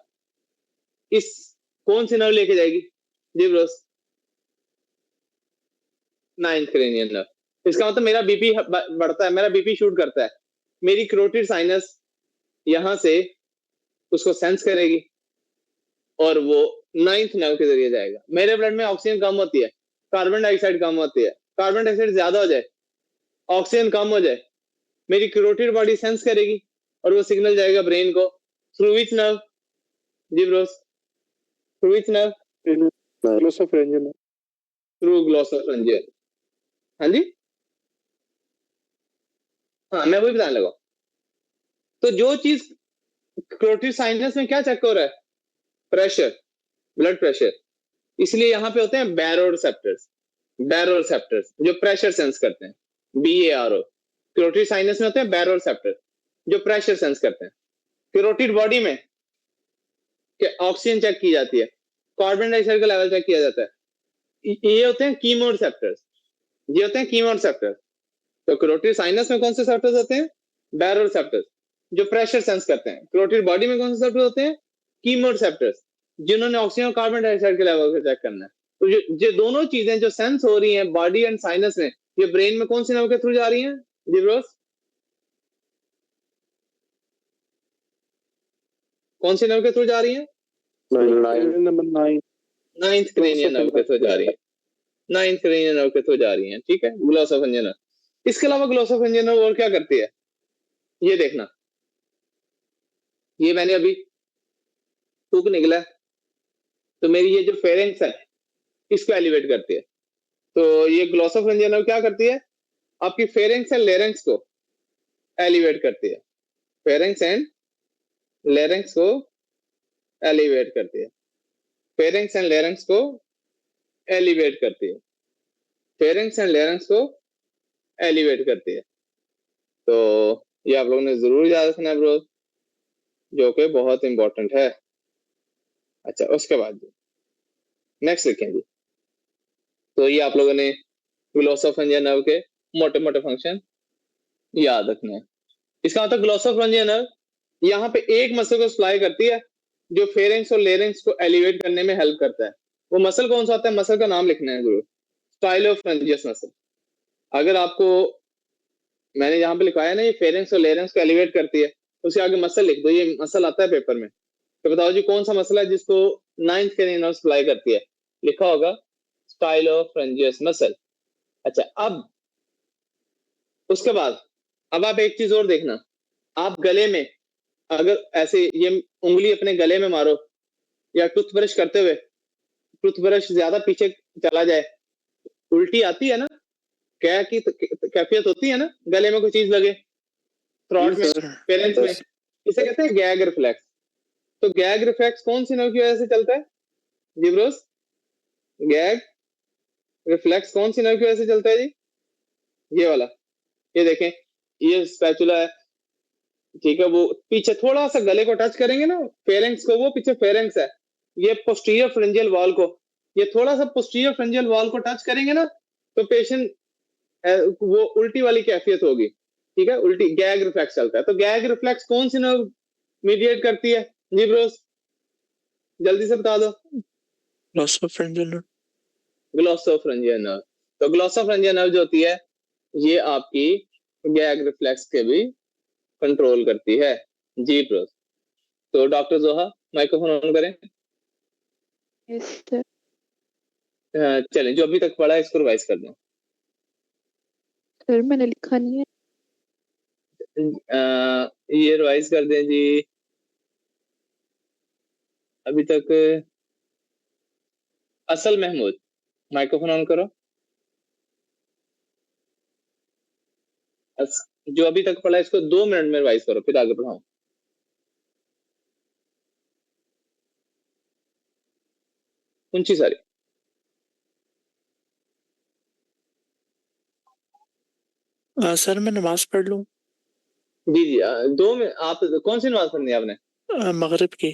इस कौन सी नर्व लेके जाएगी जीब्रोस? 9th cranial nerve. इसका मतलब मेरा बीपी बढ़ता है, मेरा बीपी शूट करता है, मेरी कैरोटिड साइनस यहां से उसको सेंस करेगी और वो 9th नर्व के जरिए जाएगा। मेरे ब्लड में ऑक्सीजन कम होती है, कार्बन डाइऑक्साइड कम होती है, कार्बन डाइऑक्साइड ज्यादा हो जाए, ऑक्सीजन कम हो जाए, मेरी कैरोटिड बॉडी सेंस करेगी और वो सिग्नल जाएगा ब्रेन को थ्रू विच नर्व? जी bros, through which nerve? Glossopharyngeal. Through glossopharyngeal. हाँ जी, हाँ मैं वही बताने लगा। तो जो चीज कैरोटिड साइनस में क्या चेक हो रहा है? Pressure, blood pressure. इसलिए यहां पे होते हैं बैरोरिसेप्टर्स, बैरोरिसेप्टर्स जो प्रेशर सेंस करते हैं, BARO। कैरोटिड साइनस में होते हैं बैरोरिसेप्टर जो प्रेशर सेंस करते हैं। कैरोटिड बॉडी में ऑक्सीजन चेक की जाती है, कार्बन डाइऑक्साइड का लेवल चेक किया जाता है, ये होते हैं कीमोरिसेप्टर्स, ये होते हैं कीमोरिसेप्टर्स। तो कैरोटिड साइनस में कौन से सेप्टर्स होते हैं? बैरोरिसेप्टर्स जो प्रेशर सेंस करते हैं। कैरोटिड बॉडी में कौन से सेप्टर्स होते हैं? कीमोरिसेप्टर्स जिन्होंने ऑक्सीजन और कार्बन डाइऑक्साइड के लेवल को चेक करना है। तो ये दोनों चीजें जो सेंस हो रही हैं बॉडी एंड साइनस में, ये ब्रेन में कौन सी नर्व के थ्रू जा रही हैं? जी ब्रोस, कौन सी नर्व के थ्रू जा रही हैं? नंबर 9। 9th क्रेनियल नर्व के थ्रू जा रही है, 9th क्रेनियल नर्व के थ्रू जा रही है। ठीक है, ग्लोसोफरेंजियल नर्व। इसके अलावा ग्लोसोफरेंजियल नर्व और क्या करती है ये देखना। ये मैंने अभी थूक निकला है, तो मेरी ये जो फेरेंक्स है इसको एलिवेट करती है। तो ये ग्लोसोफरेंजियल नर्व क्या करती है? आपकी फेरेंक्स एंड लेरेंक्स को एलिवेट करती है, फेरेंक्स एंड लेरेंक्स को एलिवेट करती है, फेरेंक्स एंड लेरेंक्स को एलिवेट करती है, फेरेंक्स एंड लेरेंक्स को एलिवेट करती है। तो ये आप लोगों ने जरूर याद रखना है ब्रो, जो कि बहुत इंपॉर्टेंट है। अच्छा, उसके बाद नेक्स्ट लिखें जी। तो ये आप लोगों ने ग्लोसोफरेंजियल नर्व के मोटे मोटे फंक्शन याद रखने हैं। इसका मतलब ग्लोसोफरेंजियल नर्व यहाँ पे एक मसल को सप्लाई करती है जो फेरेंक्स और लेरेंक्स को एलिवेट करने में हेल्प करता है। वो मसल कौन सा होता है? मसल का नाम लिखना है जरूर, स्टाइलोफ्रेंजियस मसल। अगर आपको मैंने यहाँ पे लिखवाया ना ये फेरेंक्स और लेरेंक्स को एलिवेट करती है, तो उसके आगे मसल लिख दो, ये मसल आता है पेपर में। तो बताओ जी कौन सा मसल है जिसको 9th क्रेनियल नर्व सप्लाई करती है? लिखा होगा स्टाइलोफ्रेंजियस मसल। अच्छा, अब उसके बाद अब आप एक चीज और देखना, आप गले में अगर ऐसे ये उंगली अपने गले में मारो या टूथब्रश करते हुए टूथब्रश ज्यादा पीछे चला जाए, उल्टी आती है ना, क्या की कैफियत होती है ना, गले में कोई चीज लगे, थ्रोट में, पेरेंट्स में, इसे कहते हैं गैग रिफ्लेक्स। तो गैग रिफ्लेक्स कौन सी नर्व की वजह से चलता है? जी ब्रोस, गैग रिफ्लेक्स कौन सी नर्व की वजह से चलता है जी? ये वाला, ये देखें, ये स्पैचुला है, ठीक है, वो पीछे थोड़ा सा गले को टच करेंगे ना फेरेंक्स को, वो पीछे फेरेंक्स है, ये पोस्टीरियर फ्रेंजियल वॉल को, ये थोड़ा सा पोस्टीरियर फ्रेंजियल वॉल को टच करेंगे ना तो पेशेंट वो उल्टी वाली कैफियत होगी। ठीक है, उल्टी, गैग रिफ्लेक्स चलता है। तो गैग रिफ्लेक्स कौन सी नर्व मीडिएट करती है? जी ब्रोस, जल्दी से बता दो। ग्लोसोफरेंजियल नर्व। ग्लोसोफ्रेंजियल नर्व। तो ग्लोसोफ्रेंजियल नर्व जो होती है ये आपकी गैग रिफ्लेक्स के भी कंट्रोल करती है। जी ब्रोस। तो डॉक्टर जोहा माइक्रोफोन ऑन करें। Yes sir. चलें, जो अभी तक पढ़ा है इसको रिवाइज कर दें। सर मैंने लिखा नहीं है। ये रिवाइज कर दें जी। अभी तक असल महमूद माइक्रोफोन ऑन करो। जो अभी तक पढ़ा है इसको 2 मिनट में रिवाइज करो, फिर आगे पढ़ाओ। ऊंची सारी। सर मैं नमाज पढ़ लूँ? जी जी, 2 में आप कौन सी नमाज पढ़नी है आपने? मगरिब की।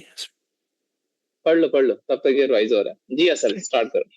पढ़ लो तब तक ये रिवाइज हो रहा है जी। असल स्टार्ट करो।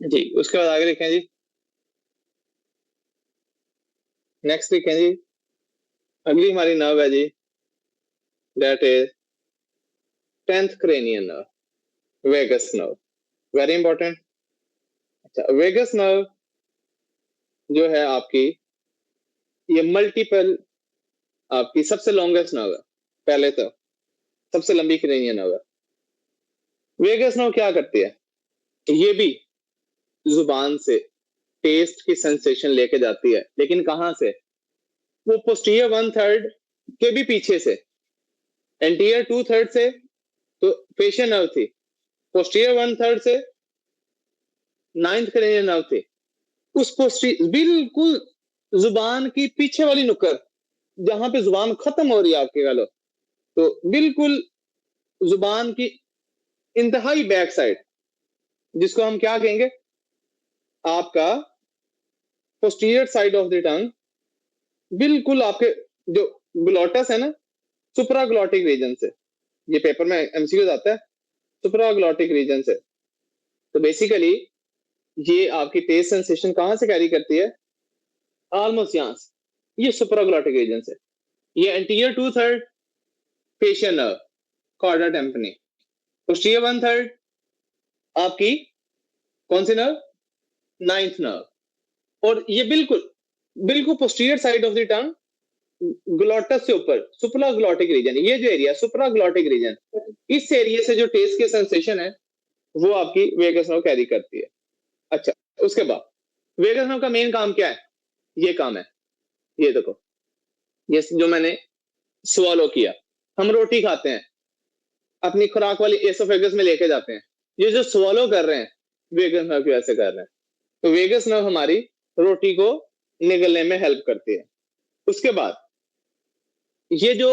जी। उसके बाद आगे लिखें जी, नेक्स्ट लिखें जी, अगली हमारी नर्व है जी, that is 10th cranial nerve, vagus nerve, very important. अच्छा, वेगस नर्व जो है आपकी, ये मल्टीपल आपकी सबसे लॉन्गेस्ट नर्व है, पहले तो सबसे लंबी क्रेनियन नर्व है। वेगस नर्व क्या करती है, ये भी जुबान से टेस्ट की सेंसेशन लेके जाती है, लेकिन कहां से, वो पोस्टीरियर 1/3 के भी पीछे से, एंटीरियर 2/3 से तो फेशियल नर्व थी, पोस्टीरियर 1/3 से 9th क्रेनियन नर्व थी, उस पोस्टीरियर बिल्कुल जुबान की पीछे वाली नुक्कड़, जहां पे जुबान खत्म हो रही है आपके गालो, तो बिल्कुल जुबान की इंतहाई बैक साइड, जिसको हम क्या कहेंगे, आपका पोस्टीरियर साइड ऑफ द टंग, बिल्कुल आपके जो ग्लोटस है ना, सुप्राग्लॉटिक रीजन से, ये पेपर में एमसीक्यू आता है, सुप्राग्लॉटिक रीजन से। तो बेसिकली ये आपकी टेस्ट सेंसेशन कहां से कैरी करती है, ऑलमोस्ट यहां से, ये सुप्राग्लॉटिक रीजन से। ये anterior 2/3 facial nerve, chorda tympani, posterior 1/3 आपकी कौन सी नर्व, 9th नर्व, और ये बिल्कुल बिल्कुल posterior side of the tongue, glottis से ऊपर, सुप्राग्लॉटिक रीजन, ये जो एरिया सुप्राग्लॉटिक रीजन, इस एरिया से जो टेस्ट की सेंसेशन है वो आपकी वेगस नर्व कैरी करती है। अच्छा, उसके बाद वेगस नर्व का मेन काम क्या है, ये काम है, ये देखो, ये जो मैंने स्वॉलो किया, हम रोटी खाते हैं, अपनी खुराक वाली एसोफेगस में लेके जाते हैं, ये जो स्वॉलो कर रहे हैं वेगस नर्व की वजह से कर रहे हैं। तो वेगस नर्व हमारी रोटी को निगलने में हेल्प करती है। उसके बाद ये जो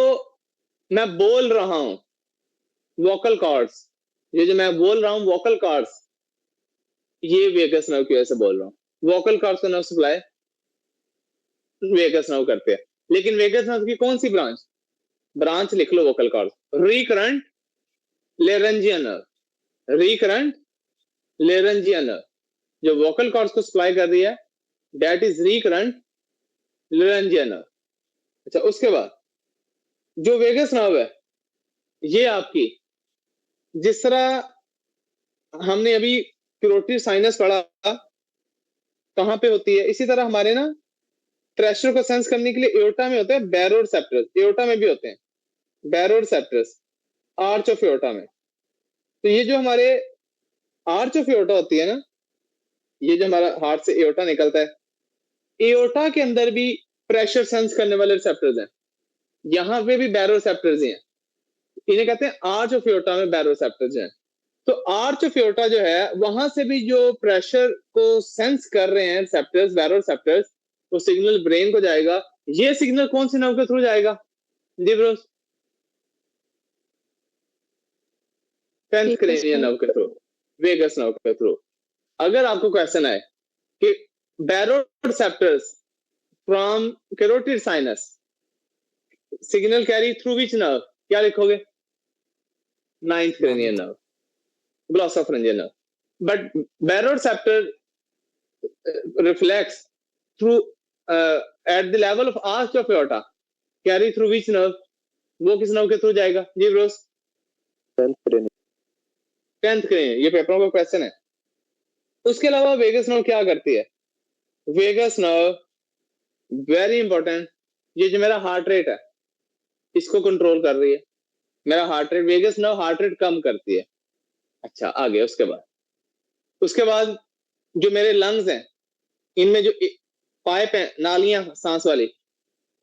मैं बोल रहा हूं, वोकल कॉर्ड्स, ये जो मैं बोल रहा हूं वोकल कॉर्ड्स, ये वेगस नर्व की वजह से बोल रहा हूं। वोकल कॉर्ड्स का नर्व सप्लाई वेगस नर्व करते हैं, लेकिन वेगस नर्व की कौन सी ब्रांच लिख लो, vocal cords, recurrent laryngeal nerve, recurrent laryngeal nerve, जो वोकल कॉर्ड्स को सप्लाई कर रही है, that is recurrent laryngeal nerve. अच्छा, उसके बाद जो वेगस नर्व है, ये आपकी, जिस तरह हमने अभी कैरोटिड साइनस पढ़ा कहां पे होती है, इसी तरह हमारे ना प्रेशर को सेंस करने के लिए एओर्टा में होते हैं बैरोरिसेप्टर्स, एओर्टा में भी होते हैं बैरोरिसेप्टर्स, आर्च ऑफ एओर्टा में। तो ये जो हमारे आर्च ऑफ एओर्टा होती है ना, ये जो हमारा हार्ट से एओर्टा निकलता है, एओर्टा के अंदर भी प्रेशर सेंस करने वाले रिसेप्टर्स हैं, यहां पे भी बैरोरिसेप्टर्स ही हैं, इन्हें कहते हैं आर्च ऑफ एओर्टा में बैरोरिसेप्टर्स हैं। तो आर्च ऑफ एओर्टा जो है, वहां से भी जो प्रेशर को सेंस कर रहे हैं रिसेप्टर्स, बैरोरिसेप्टर्स, वो सिग्नल ब्रेन को जाएगा। ये सिग्नल कौन सी नर्व के थ्रू जाएगा जी ब्रोस, 10th क्रेनियन नर्व के थ्रू, वेगस नर्व के थ्रू। अगर आपको क्वेश्चन आए कि baroreceptors from carotid sinus signal carry through which nerve, क्या लिखोगे, 9th cranial nerve, glossopharyngeal nerve. But baroreceptor reflex through at the level of arch of aorta, carry through which nerve, वो किस nerve के through जाएगा जी Bros, 10th cranial, ये पेपरों का question है। उसके अलावा वेगस नर्व क्या करती है, वेगस नर्व वेरी इंपॉर्टेंट, ये जो मेरा हार्ट रेट है इसको कंट्रोल कर रही है, मेरा heart rate, vagus nerve heart rate कम करती है। अच्छा, आगे उसके बाद जो मेरे लंग्स हैं, इनमें जो पाइप है, नालियां सांस वाली,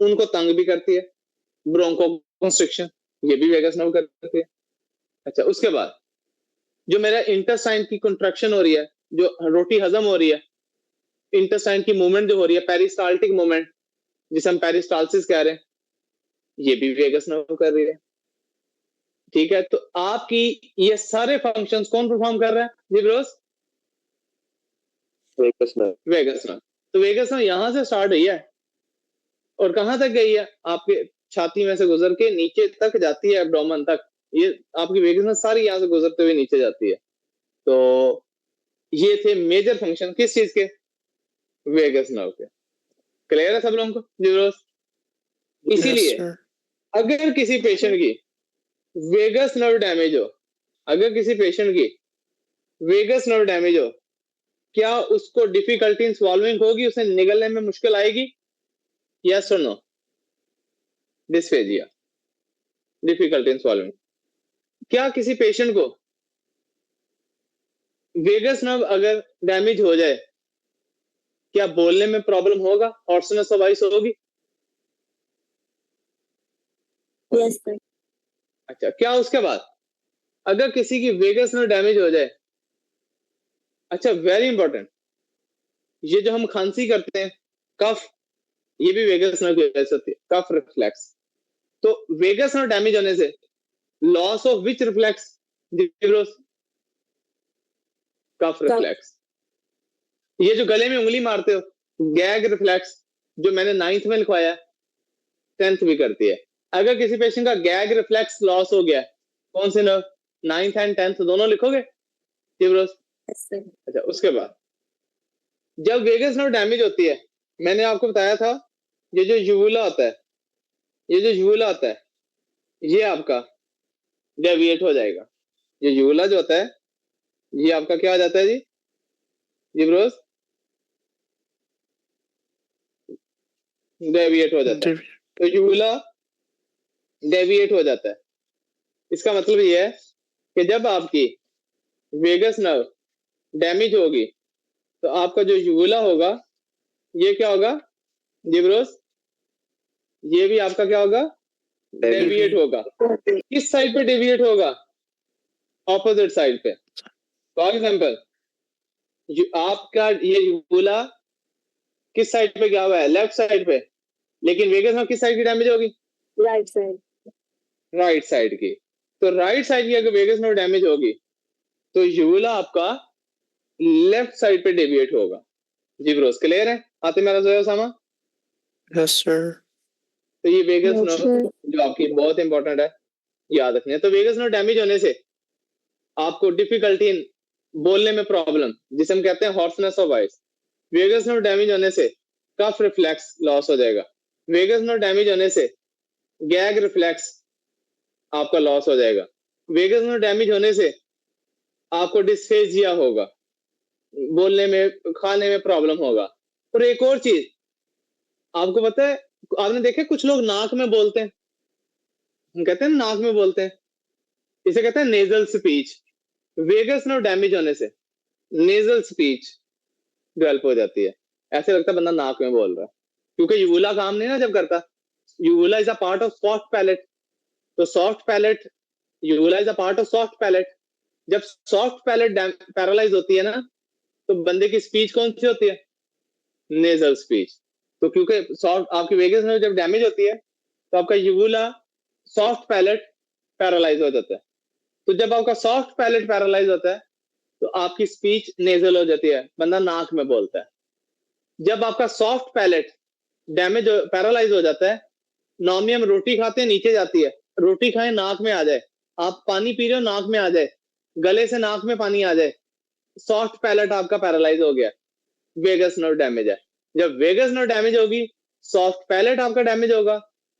उनको तंग भी करती है, ब्रोंको कंस्ट्रिक्शन, ये भी वेगस नर्व करती है। अच्छा, उसके बाद जो मेरा इंटेस्टाइन की कंट्रैक्शन हो रही है, जो रोटी हजम हो रही है, इंटेस्टाइन की मूवमेंट जो हो रही है, पेरिस्टाल्टिक मूवमेंट, जिसे हम पेरिस्टालसिस कह रहे हैं, ये भी वेगस नर्व कर रही है। ठीक है, तो आपकी ये सारे फंक्शंस कौन परफॉर्म कर रहा है जी ब्रोस, वेगस नर्व। तो वेगस नर्व यहां से स्टार्ट हुई है और कहां तक गई है, आपके छाती में से गुजर के नीचे तक जाती है, एब्डोमेन तक, ये आपकी वेगस नर्व सारी यहां से गुजरते हुए नीचे जाती है। तो ये थे मेजर फंक्शन किस चीज के, वेगस नर्व के। क्लियर है सब लोगों को जी ब्रोस? Yes, इसीलिए sir. अगर किसी पेशेंट की वेगस नर्व डैमेज हो, अगर किसी पेशेंट की वेगस नर्व डैमेज हो, क्या उसको डिफिकल्टी इन स्वॉल्विंग होगी, उसे निगलने में मुश्किल आएगी? यस और no? Dysphagia, difficulty in swallowing. क्या किसी पेशेंट को वेगस नर्व अगर डैमेज हो जाए, क्या बोलने में प्रॉब्लम होगा, हॉर्सनेस ऑफ वॉइस होगी? Yes sir. अच्छा, क्या उसके बाद अगर किसी की वेगस नर्व डैमेज हो जाए, अच्छा वेरी इंपॉर्टेंट, ये जो हम खांसी करते हैं, कफ, ये भी वेगस नर्व की वजह से होती है, कफ रिफ्लेक्स। तो वेगस नर्व डैमेज होने से loss of which reflex, cough reflex. ये जो गले में उंगली मारते हो, गैग रिफ्लेक्स, जो मैंने 9th में लिखवाया, 10th भी करती है। अगर किसी पेशेंट का गैग रिफ्लेक्स लॉस हो गया, कौन से नर्व, 9th एंड 10th दोनों लिखोगे ब्रोस? Yes sir. अच्छा, उसके बाद जब वेगस नर्व डैमेज होती है, मैंने आपको बताया था, ये जो यूवुला होता है, ये जो यूवुला होता है, ये आपका डेविएट हो जाएगा। ये यूवुला जो होता है, ये आपका क्या हो जाता है जी ब्रोस? डेविएट हो जाता है। तो यूवुला डेविएट हो जाता है। इसका मतलब ये है कि जब आपकी वेगस नर्व डैमेज होगी, तो आपका जो यूवुला होगा, ये क्या होगा जी ब्रोस? ये भी आपका क्या होगा, डेविएट होगा। किस साइड पे डेविएट होगा? ऑपोजिट साइड पे। फॉर एग्जाम्पल, आपका ये यूवुला किस साइड पे गया हुआ है, लेफ्ट साइड पे, लेकिन वेगस नर्व किस साइड की डैमेज होगी? Right side. राइट साइड की। तो राइट साइड की अगर वेगस नर्व डैमेज होगी, तो यूवुला आपका लेफ्ट साइड पे डेविएट होगा। जी ब्रोस, क्लियर है? आते मेरा जोया सामा? Yes, sir. तो ये वेगस Yes, नर्व sir. जो आपकी बहुत इंपॉर्टेंट है, याद रखनी है। तो वेगस नर्व डैमेज होने से आपको डिफिकल्टी इन बोलने में प्रॉब्लम, जिसे हम कहते हैं hoarseness of voice. Vagus nerve damage होने से कफ रिफ्लेक्स लॉस हो जाएगा। वेगस नर्व डैमेज होने से गैग रिफ्लेक्स आपका लॉस हो जाएगा। वेगस नर्व डैमेज होने से आपको डिस्फेजिया होगा, बोलने में, खाने में प्रॉब्लम होगा। और एक और चीज आपको पता है, आपने देखा कुछ लोग नाक में बोलते हैं, हम कहते हैं नाक में बोलते हैं, इसे कहते हैं nasal speech. Vagus nerve damage होने से नेजल स्पीच डेवलप हो जाती है, ऐसे लगता है बंदा नाक में बोल रहा है, क्योंकि यूवुला काम नहीं ना जब करता। Uvula is a part of soft palate. तो soft palate, uvula is a part of soft palate. जब सॉफ्ट पैलेट पैरालाइज होती है ना, तो बंदे की स्पीच कौन सी होती है, नेजल स्पीच। तो क्योंकि सॉफ्ट, आपकी वेगस नर्व जब डैमेज होती है, तो आपका यूवुला सॉफ्ट पैलेट पैरालाइज हो जाता है। तो जब आपका सॉफ्ट पैलेट पैरालाइज होता है, तो आपकी स्पीच नेजल हो जाती है, बंदा नाक में बोलता है। जब आपका सॉफ्ट पैलेट डैमेज पैरालाइज हो जाता है, नॉर्मली हम रोटी खाते हैं, नीचे जाती है, रोटी खाएं नाक में आ जाए, आप पानी पी रहे हो नाक में आ जाए, गले से नाक में पानी आ जाए, सॉफ्ट पैलेट आपका पैरालाइज हो गया, वेगस नर्व डैमेज है। जब वेगस नर्व डैमेज होगी, सॉफ्ट पैलेट आपका डैमेज होगा,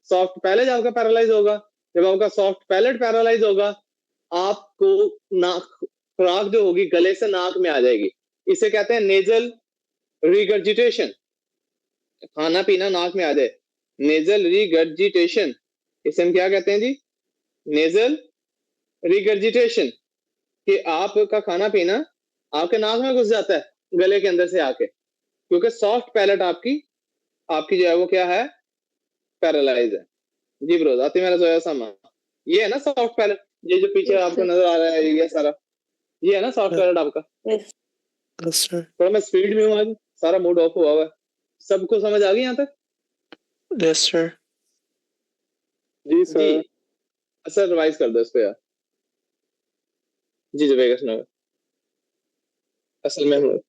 सॉफ्ट पैलेट आपका पैरालाइज होगा। जब आपका सॉफ्ट पैलेट पैरालाइज होगा, आपको नाक, खुराक जो होगी गले से नाक में आ जाएगी, इसे कहते हैं नेजल रिगर्जिटेशन। खाना पीना नाक में आ जाए, नेजल रिगर्जिटेशन, इसे हम क्या कहते हैं जी, नेजल रिगर्जिटेशन। कि आपका खाना पीना आपके नाक में घुस जाता है गले के अंदर से आके, क्योंकि सॉफ्ट पैलेट आपकी आपकी जो है वो क्या है, पैरालाइज है। जी ब्रोज, आती मेरा जोया सामा, ये है ना सॉफ्ट पैलेट, ये जो पीछे Yes, आपको sir. नजर आ रहा है ये सारा, ये है ना सॉफ्ट पैलेट आपका। Yes. Yes, sir. थोड़ा मैं स्पीड में हूँ आज, सारा मूड ऑफ हुआ हुआ है। सबको समझ आ गई यहाँ तक? Yes, sir. जी जी सर। सर, रिवाइज कर दो इसको यार। जी वेगस नर्व असल में हम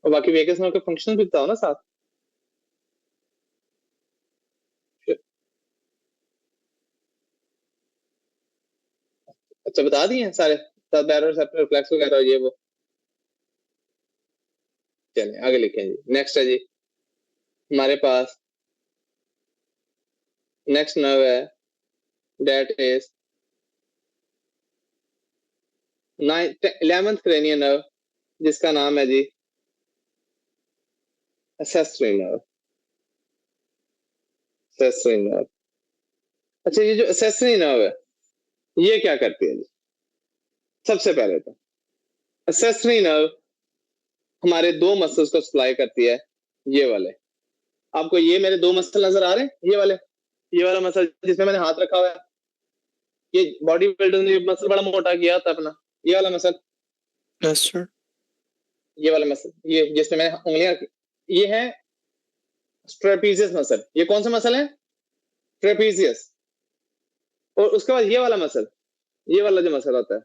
और बाकी वेगस नर्व के फंक्शन भी बताओ ना साथ। अच्छा बता दिए सारे, बैरोसेप्टर रिफ्लेक्स वगैरह ये वो। चलिए आगे लिखें जी। नेक्स्ट है जी हमारे पास, नेक्स्ट नर्व है that is 11th cranial nerve, जिसका नाम है जी एक्सेसरी नर्व। Accessory nerve. अच्छा ये जो एक्सेसरी नर्व है ये क्या करती है जी? सबसे पहले तो एक्सेसरी नर्व हमारे दो मसल्स को सप्लाई करती है, ये वाले। आपको ये मेरे दो मसल नजर आ रहे हैं, ये वाले, ये वाला मसल जिसमें मैंने हाथ रखा हुआ है, ये बॉडी बिल्डर ने मसल बड़ा मोटा किया था अपना, ये वाला मसल, Yes, sir. ये वाला मसल, ये जिसमें मैंने उंगलियां, ये है ट्रेपीजियस मसल। ये कौन सा मसल है? ट्रेपीजियस। और उसके बाद ये वाला मसल, ये वाला जो मसल होता है,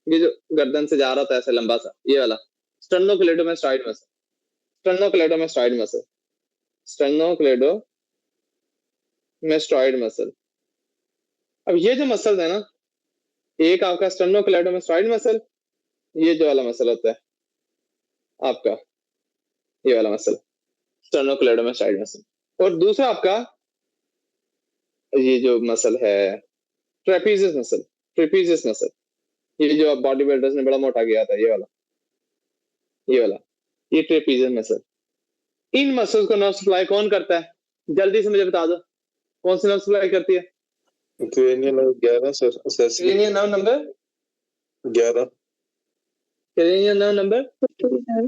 ये जो गर्दन से जा रहा था ऐसे लंबा सा, ये वाला sternocleidomastoid muscle. Sternocleidomastoid muscle, sternocleidomastoid muscle. अब ये जो मसल है ना, एक आपका स्टर्नोक्लेडोमास्टाइड मसल, ये जो वाला मसल होता है आपका, ये वाला मसल स्टर्नोक्लेडोमास्टाइड मसल, और दूसरा आपका ये जो मसल है ट्रेपीजियस मसल। ट्रेपीजियस मसल ये जो बॉडी बिल्डर्स ने बड़ा मोटा किया था, ये वाला, ये वाला, ये ट्रेपीजियस मसल। इन मसल्स को नर्व सप्लाई कौन करता है? जल्दी से मुझे बता दो, कौन सी नर्व सप्लाई करती है? Cranial nerve 11 sir, accessory cranial nerve number 11। Cranial nerve number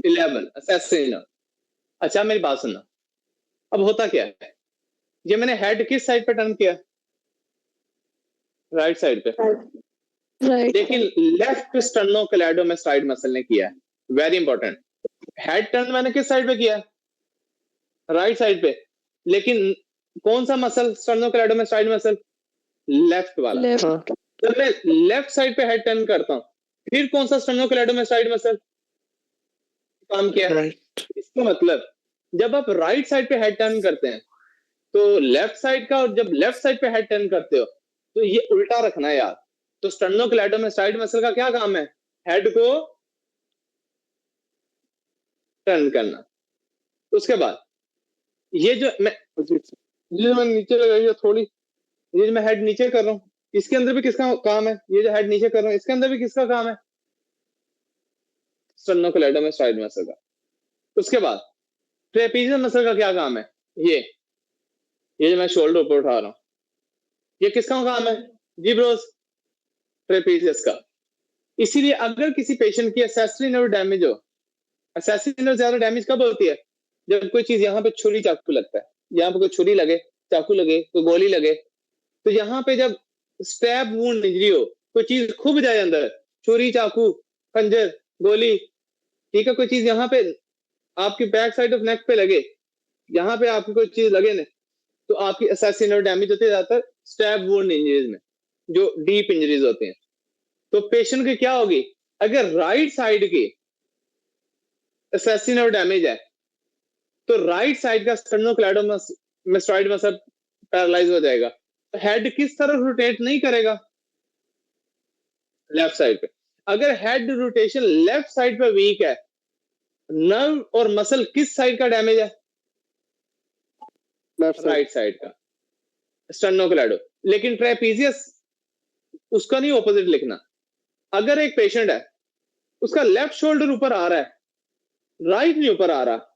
11, accessory nerve. अच्छा मेरी बात सुनना, अब होता क्या है, ये मैंने हेड किस साइड पे टर्न किया? राइट साइड पे। राइट लेकिन लेफ्ट स्टर्नोक्लेडोमास्टाइड मसल ने किया है, वेरी इंपॉर्टेंट। हेड टर्न मैंने किस साइड पे किया? राइट साइड पे। लेकिन कौन सा मसल स्टर्नोक्लेडोमास्टाइड मसल? लेफ्ट वाला। लेफ्ट जब मैं लेफ्ट साइड पे हेड टर्न करता हूं, फिर कौन सा स्टर्नोक्लेडोमास्टाइड मसल काम किया? Right. इसका मतलब जब आप राइट साइड पे हेड टर्न करते हैं तो लेफ्ट साइड का, और जब लेफ्ट साइड पे हेड टर्न करते हो तो ये उल्टा रखना है यार। तो स्टर्नोक्लेडोमास्टाइड मसल का क्या काम है? हेड को टर्न करना। उसके बाद ये जो मैं नीचे लगाई थोड़ी, ये जो मैं हेड नीचे कर रहा हूँ, इसके अंदर भी किसका काम है? ये जो हेड नीचे कर रहा हूँ इसके अंदर भी किसका काम है? स्टर्नोक्लेडोमास्टाइड मसल का। उसके बाद ट्रेपीजियस मसल का क्या काम है? ये जो मैं शोल्डर ऊपर उठा रहा हूँ, ये किसका काम है? जी ब्रोस, ट्रेपीजियस का। इसीलिए अगर किसी पेशेंट की एक्सेसरी नर्व डैमेज हो, एक्सेसरी नर्व ज्यादा डैमेज कब होती है? जब कोई चीज यहाँ पे छुरी चाकू लगता है, यहाँ पे कोई छुरी लगे, चाकू लगे, कोई गोली लगे, तो यहाँ पे जब स्टैब वुंड इंजरी हो, कोई चीज खुब जाए अंदर, छुरी चाकू खंजर गोली, ठीक है, कोई चीज यहाँ पे आपकी बैक साइड ऑफ नेक पे लगे, यहाँ पे आपकी कोई चीज लगे ना, तो आपकी एक्सेसरी नर्व डैमेज होती है ज्यादातर स्टैब वुंड इंजरीज में, जो डीप इंजरीज होती हैं। तो पेशेंट की क्या होगी? अगर राइट साइड की एक्सेसरी नर्व डैमेज है तो राइट साइड का स्टर्नोक्लेडोमास्टाइड मसल पैरालाइज हो जाएगा। तो हेड किस तरफ रोटेट नहीं करेगा? लेफ्ट साइड पे। अगर हेड रोटेशन लेफ्ट साइड पे वीक है, नर्व और मसल किस साइड का डैमेज है? राइट साइड का, स्टर्नोक्लेडो। लेकिन ट्रेपीजियस उसका नहीं ऑपोजिट लिखना। अगर एक पेशेंट है उसका लेफ्ट शोल्डर ऊपर आ रहा है, राइट नहीं ऊपर आ रहा,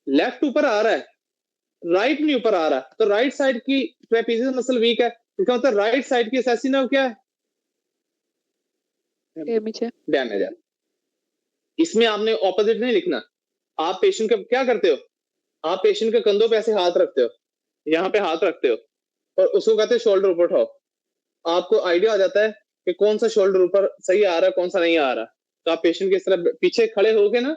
लेफ्ट ऊपर आ रहा है, राइट नहीं ऊपर आ रहा, तो राइट साइड की ट्रेपीजियस मसल वीक है, इसका मतलब राइट साइड की एक्सेसरी नर्व क्या है? डैमेज है। डैमेज है। इसमें आपने ऑपोजिट नहीं लिखना। आप पेशेंट का क्या करते हो? आप पेशेंट के कंधों पे ऐसे हाथ रखते हो, यहाँ पे हाथ रखते हो, और उसको कहते हैं शोल्डर ऊपर उठाओ। आपको आइडिया आ जाता है कि कौन सा शोल्डर ऊपर सही आ रहा है, कौन सा नहीं आ रहा। तो आप पेशेंट के इस तरह पीछे खड़े होके ना,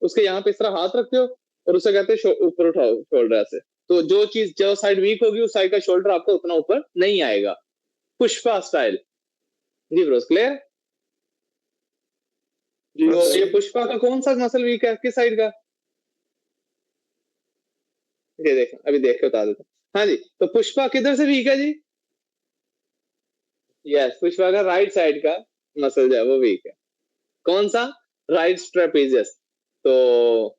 उसके यहाँ पे इस तरह हाथ रखते हो और उसे कहते हैं ऊपर उठाओ शोल्डर ऐसे। तो जो चीज, जो साइड वीक होगी उस साइड का शोल्डर आपका उतना ऊपर नहीं आएगा। पुष्पा स्टाइल। जी ब्रोस, क्लियर? तो ये पुष्पा का कौन सा मसल वीक है, किस साइड का? ये देखो अभी देख के बता देता हूँ। हाँ जी, तो पुष्पा किधर से वीक है जी? यस, पुष्पा का राइट साइड का मसल जो है वो वीक है। कौन सा? Right trapezius. तो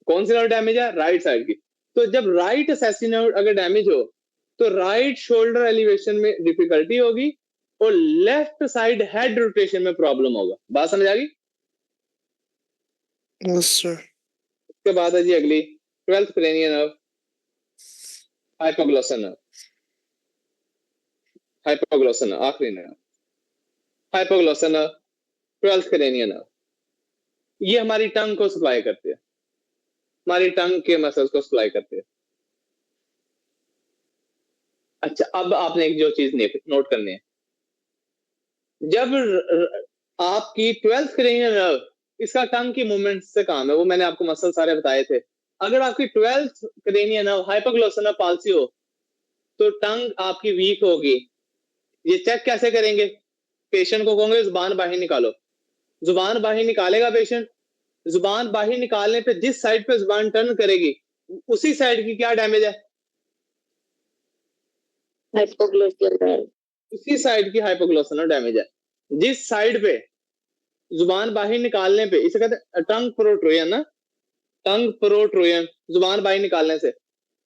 कौन सी नर्व डैमेज है? राइट साइड की। तो जब राइट असेसिन नर्व अगर डैमेज हो तो राइट शोल्डर एलिवेशन में डिफिकल्टी होगी और लेफ्ट साइड हेड रोटेशन में प्रॉब्लम होगा। बात समझ आ गई? Yes, sir. उसके बाद है जी अगली 12th cranial nerve, hypoglossal nerve. Hypoglossal nerve आखिरी nerve, hypoglossal nerve, 12th cranial nerve. ये हमारी टंग को सप्लाई करती है, हमारी टंग के मसल्स को सप्लाई करती है। अच्छा, अब आपने एक जो चीज नोट करनी है, जब आपकी 12th क्रेनियल नर्व, इसका टंग की मूवमेंट से काम है, वो मैंने आपको मसल सारे बताए थे। अगर आपकी 12th cranial nerve hypoglossal nerve palsy हो तो टंग आपकी वीक होगी। ये चेक कैसे करेंगे? पेशेंट को कहोगे जुबान बाहर निकालो, जुबान बाहर निकालेगा पेशेंट, जुबान बाहर निकालने पे जिस साइड पे जुबान टर्न करेगी उसी साइड की क्या डैमेज है? Hypoglossal nerve. उसी साइड की हाइपोग्लॉसल डैमेज है। जिस साइड पे जुबान बाहर निकालने पे, इसे कहते हैं टंग प्रोट्रूजन ना, टंग प्रोट्रूजन, जुबान बाहर निकालने से,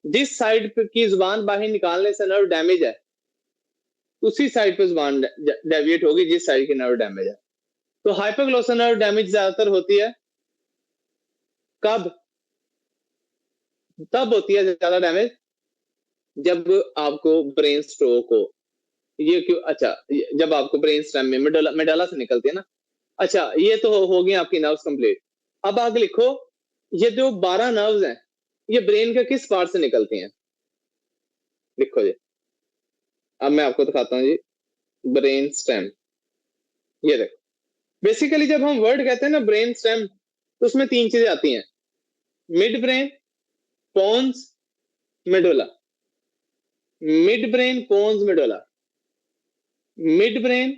जिस साइड पे की जुबान बाहर निकालने से नर्व डैमेज है उसी साइड पे जुबान डेविएट होगी जिस साइड की नर्व डैमेज है। तो हाइपोग्लॉसल नर्व डैमेज ज्यादातर होती है कब? तब होती है ज्यादा डैमेज जब आपको ब्रेन स्ट्रोक हो। ये क्यों? अच्छा, जब आपको ब्रेन स्टेम में मेडुला से निकलती है ना। अच्छा, ये तो हो गई आपकी नर्व्स कंप्लीट। अब आगे लिखो, ये जो 12 नर्व्स हैं ये ब्रेन के किस पार्ट से निकलती हैं? लिखो जी, अब मैं आपको दिखाता हूँ जी। ब्रेन स्टेम, ये देखो। बेसिकली जब हम वर्ड कहते हैं ना ब्रेन स्टेम, तो उसमें 3 चीजें आती हैं, mid brain, pons, medulla. Mid brain, pons, medulla, mid brain,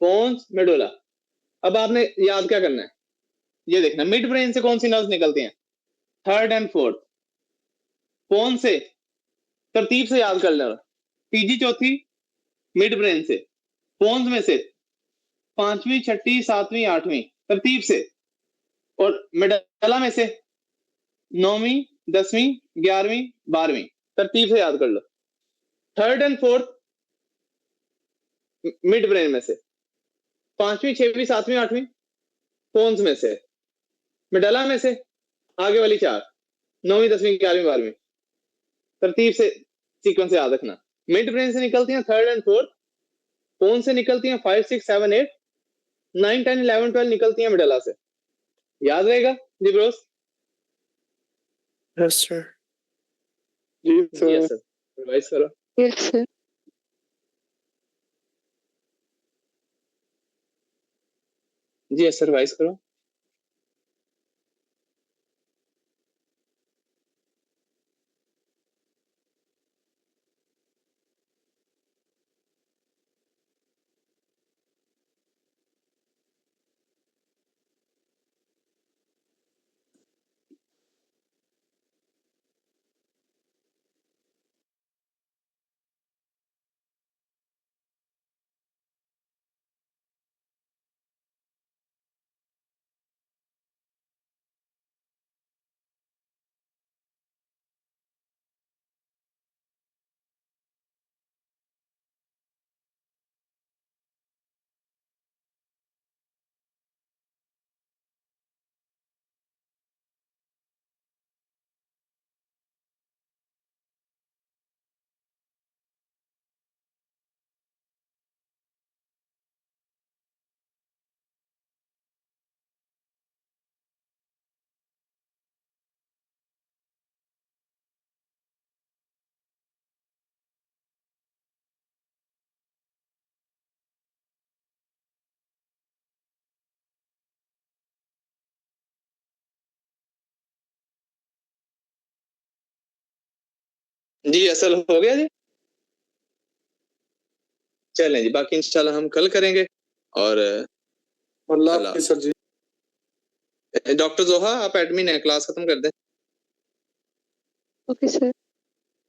pons, medulla. अब आपने याद क्या करना है? ये देखना, मिड ब्रेन से कौन सी नर्व्स निकलती हैं? 3rd and 4th। पोन से तरतीब से याद कर लेना, तीजी चौथी मिड ब्रेन से, पोन्स में से 5वीं 6ठी 7वीं 8वीं तरतीब से, और मेडुला में से 9वीं 10वीं 11वीं 12वीं तरतीब से याद कर लो। 3rd and 4th mid brain में से, 5वीं 6वीं 7वीं 8वीं पोन्स में से, मेडुला में से आगे वाली 4, 9वीं 10वीं 11वीं 12वीं तरतीब से सीक्वेंस याद रखना। मिड ब्रेन से निकलती हैं 3rd एंड 4th, पोन से निकलती हैं 5 6 7 8, 9 10 11 12 निकलती हैं मेडुला से। याद रहेगा जी ब्रोस? Yes, sir. जी सर। यस सर, रिवाइज करो। Yes, sir. जी यस सर, रिवाइज करो। जी असल हो गया जी। चलें जी, बाकी इंशाल्लाह हम कल करेंगे। और अल्लाह हाफिज़ सर जी। डॉक्टर जोहा आप एडमिन है, क्लास खत्म कर दें। Okay sir.